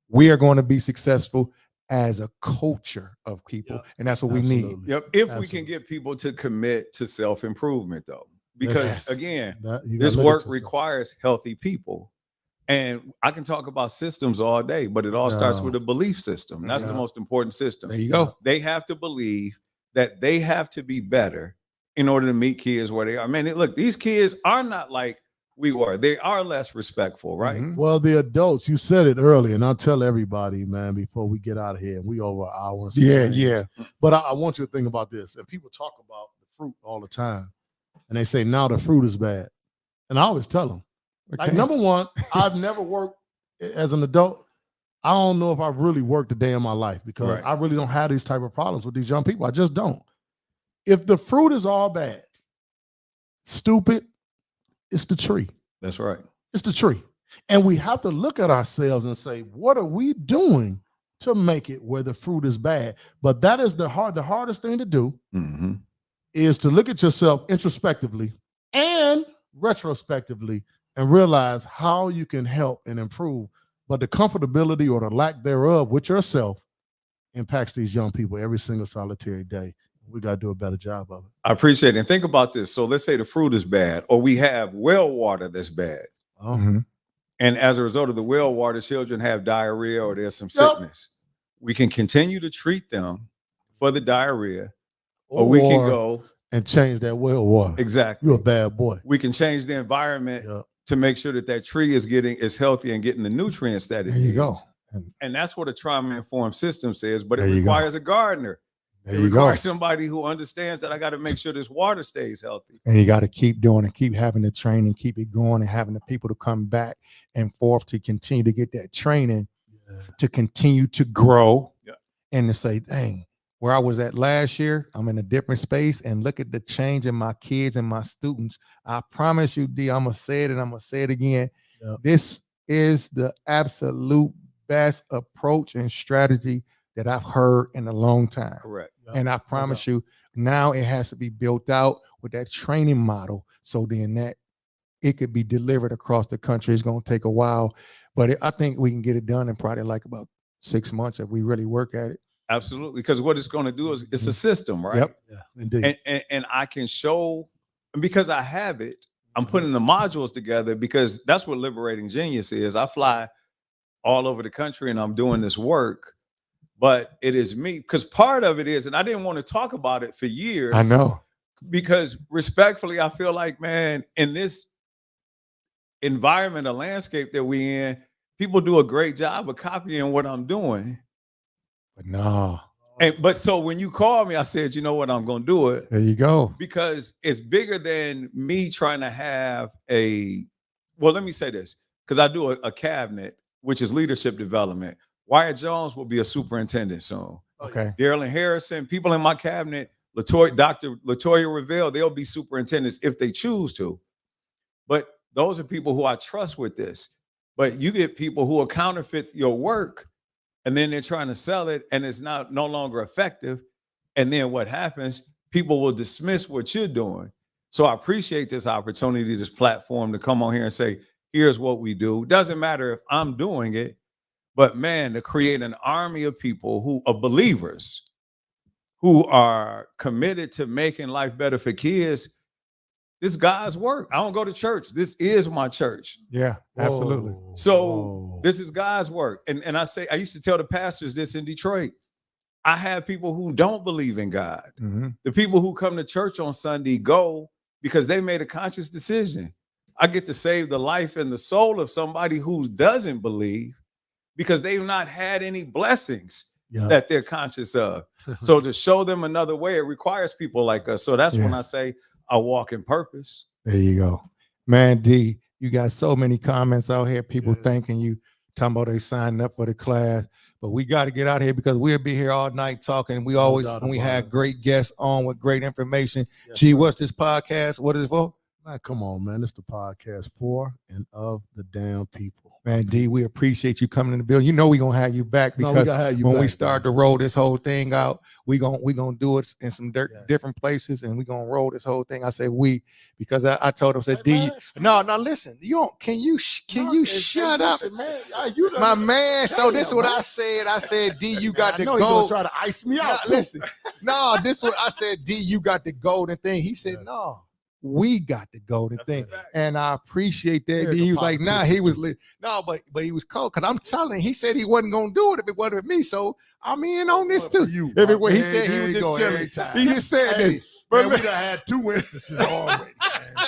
we are going to be successful as a culture of people. Yep. And that's what we need. Absolutely. Yep. If we Absolutely. can get people to commit to self-improvement, though, because Yes. again, You gotta this look at work yourself. requires healthy people. And I can talk about systems all day, but it all starts No. with a belief system. That's the Yeah. most important system. There you go. They have to believe that they have to be better in order to meet kids where they are. Man, look, these kids are not like we were. They are less respectful, right? Mhm. Well, the adults, you said it earlier, and I'll tell everybody, man, before we get out of here, we over an hour. and some Yeah, change. yeah. But I want you to think about this. And people talk about the fruit all the time, and they say now the fruit is bad. And I always tell them, like, Okay. number one, I've never worked as an adult. I don't know if I've really worked a day in my life, because Right. I really don't have these type of problems with these young people. I just don't. If the fruit is all bad, stupid, it's the tree. That's right. It's the tree. And we have to look at ourselves and say, what are we doing to make it where the fruit is bad? But that is the hardest thing to do, Mhm. is to look at yourself introspectively and retrospectively and realize how you can help and improve. But the comfortability or the lack thereof with yourself impacts these young people every single solitary day. We got to do a better job of it. I appreciate it. And think about this. So let's say the fruit is bad, or we have well water that's bad. Oh, Mhm. And as a result of the well water, children have diarrhea or there's some Yep. sickness. We can continue to treat them for the diarrhea, or we can go and change that well water. exactly. You're a bad boy. We can change the environment Yep. to make sure that that tree is healthy and getting the nutrients that it There you needs. go. And that's what a trauma-informed system says, but it There you go. requires a gardener. There It you go. requires somebody who understands that I got to make sure this water stays healthy. And you got to keep doing it, keep having the training, keep it going, and having the people to come back and forth to continue to get that training, to continue to grow, Yeah. and to say, dang, where I was at last year, I'm in a different space, and look at the change in my kids and my students. I promise you, D, I'm going to say it and I'm going to say it again. Yep. This is the absolute best approach and strategy that I've heard in a long time. Correct. And I promise you, now it has to be built out with that training model. So then that it could be delivered across the country. It's going to take a while, but I think we can get it done in probably like about 6 months if we really work at it. Absolutely. Because what it's going to do is it's a system, right? Yep. Yeah, indeed. And I can show, and because I have it, I'm putting the modules together, because that's what liberating genius is. I fly all over the country and I'm doing this work, but it is me, because part of it is, and I didn't want to talk about it for years. I know. Because respectfully, I feel like, man, in this environment, a landscape that we in, people do a great job of copying what I'm doing. But no, But so when you called me, I said, you know what, I'm gonna do it. there you go. Because it's bigger than me trying to have well, let me say this, because I do a cabinet, which is leadership development. Wyatt Jones will be a superintendent soon. Okay. Daryl and Harrison, people in my cabinet, Dr. Latoya Revelle, they'll be superintendents if they choose to. But those are people who I trust with this. But you get people who will counterfeit your work, and then they're trying to sell it, and it's no longer effective. And then what happens? People will dismiss what you're doing. So I appreciate this opportunity, this platform, to come on here and say, here's what we do. Doesn't matter if I'm doing it, but man, to create an army of people who are believers, who are committed to making life better for kids. This is God's work. I don't go to church. This is my church. Yeah, absolutely. Whoa, So whoa. this is God's work. And I say, I used to tell the pastors this in Detroit. I have people who don't believe in God. Mhm. The people who come to church on Sunday go because they made a conscious decision. I get to save the life and the soul of somebody who doesn't believe, because they've not had any blessings Yeah. that they're conscious of. So to show them another way, it requires people like us. So that's when Yeah. I say I walk in purpose. There you go. Man, D, you got so many comments out here, people Yeah. thanking you. talking about they signing up for the class. But we got to get out here because we'll be here all night talking. We always, doubt when we about had it. great guests on with great information. Yes, Gee, sir. what's this podcast? What is it for? Man, come on, man. It's the podcast for and of the damn people. Man, D, we appreciate you coming in the building. You know we're going to have you back No, we because gotta have you when we back, start man. to roll this whole thing out, we gonna do it in some Yeah. different places, and we're going to roll this whole thing. I said we because I told him, I said, Hey, D, man, no, listen, you don't, can you shut up? listen, man. You done- My man, so Damn, this is what man. I said. I said, D, you got the I know he's gold. gonna try to ice me No, out too. listen, no, this what I said, D, you got the golden thing. He said, Yeah. no, we got the golden thing. And I appreciate that. There's D. He the was like, nah, he was no, but he was cold. Cause I'm telling him, he said he wasn't gonna do it if it wasn't me. So I'm in on this too. Everywhere he said he was just chilling. He just said Hey, that. But man, we done had 2 instances already, man.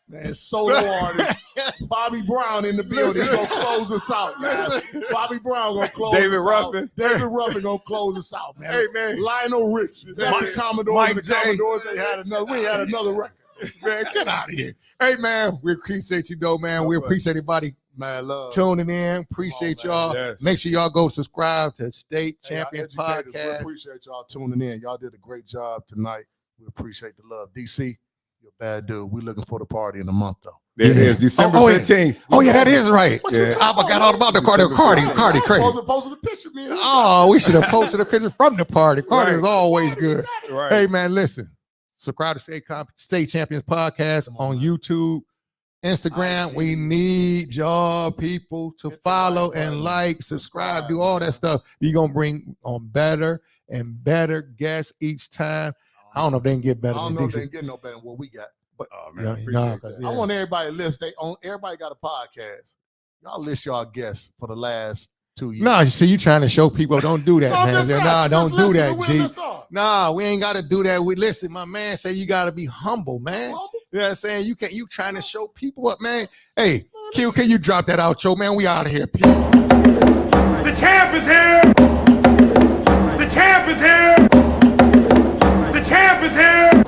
Man, solo artist Bobby Brown in the building. He's gonna close us out, man. Listen. Bobby Brown gonna close David us Ruffin. out. David Ruffin gonna close us out, man. Hey, man. Lionel Rich, Mike- Commodore, Mike the J. Commodores. We had another record. Man, get out of here. Hey man, we appreciate you though, man. We appreciate everybody Man, love. tuning in. Appreciate man. y'all. Yes. Make sure y'all go subscribe to State Hey, y'all Champion educators, We Podcast. appreciate y'all tuning in. Y'all did a great job tonight. We appreciate the love. DC, you're a bad dude. We looking for the party in a month though. There it Yeah. is, December Oh, yeah. 15th. Oh yeah, that is right. Yeah. I forgot all about the Cardi. Cardi, crazy. Posted the picture, man. Oh, we should have posted a picture from the party. Cardi Right. is always good. Right. Hey man, listen. Subscribe to State Champions Podcast Come on, on man. YouTube, Instagram. IG. We need y'all people to Hit the follow like and button. like, subscribe, do all that stuff. We're gonna bring on better and better guests each time. I don't know if they can get I better don't than know if they DC. can get no better than what we got. Oh, man, Yeah, I appreciate nah, that. 'cause, I yeah. want everybody to list. Everybody got a podcast. Y'all list y'all guests for the last 2 years. No, see, you trying to show people don't do that, No, I'm man. just saying, Nah, just don't do listen to that, where G. the list are. Nah, we ain't got to do that. We listen, my man say you got to be humble, man. Humble? You know what I'm saying? You trying to show people up, man. Hey, Q, can you drop that outro, man? We out of here, people. The champ is here. The champ is here. The champ is here.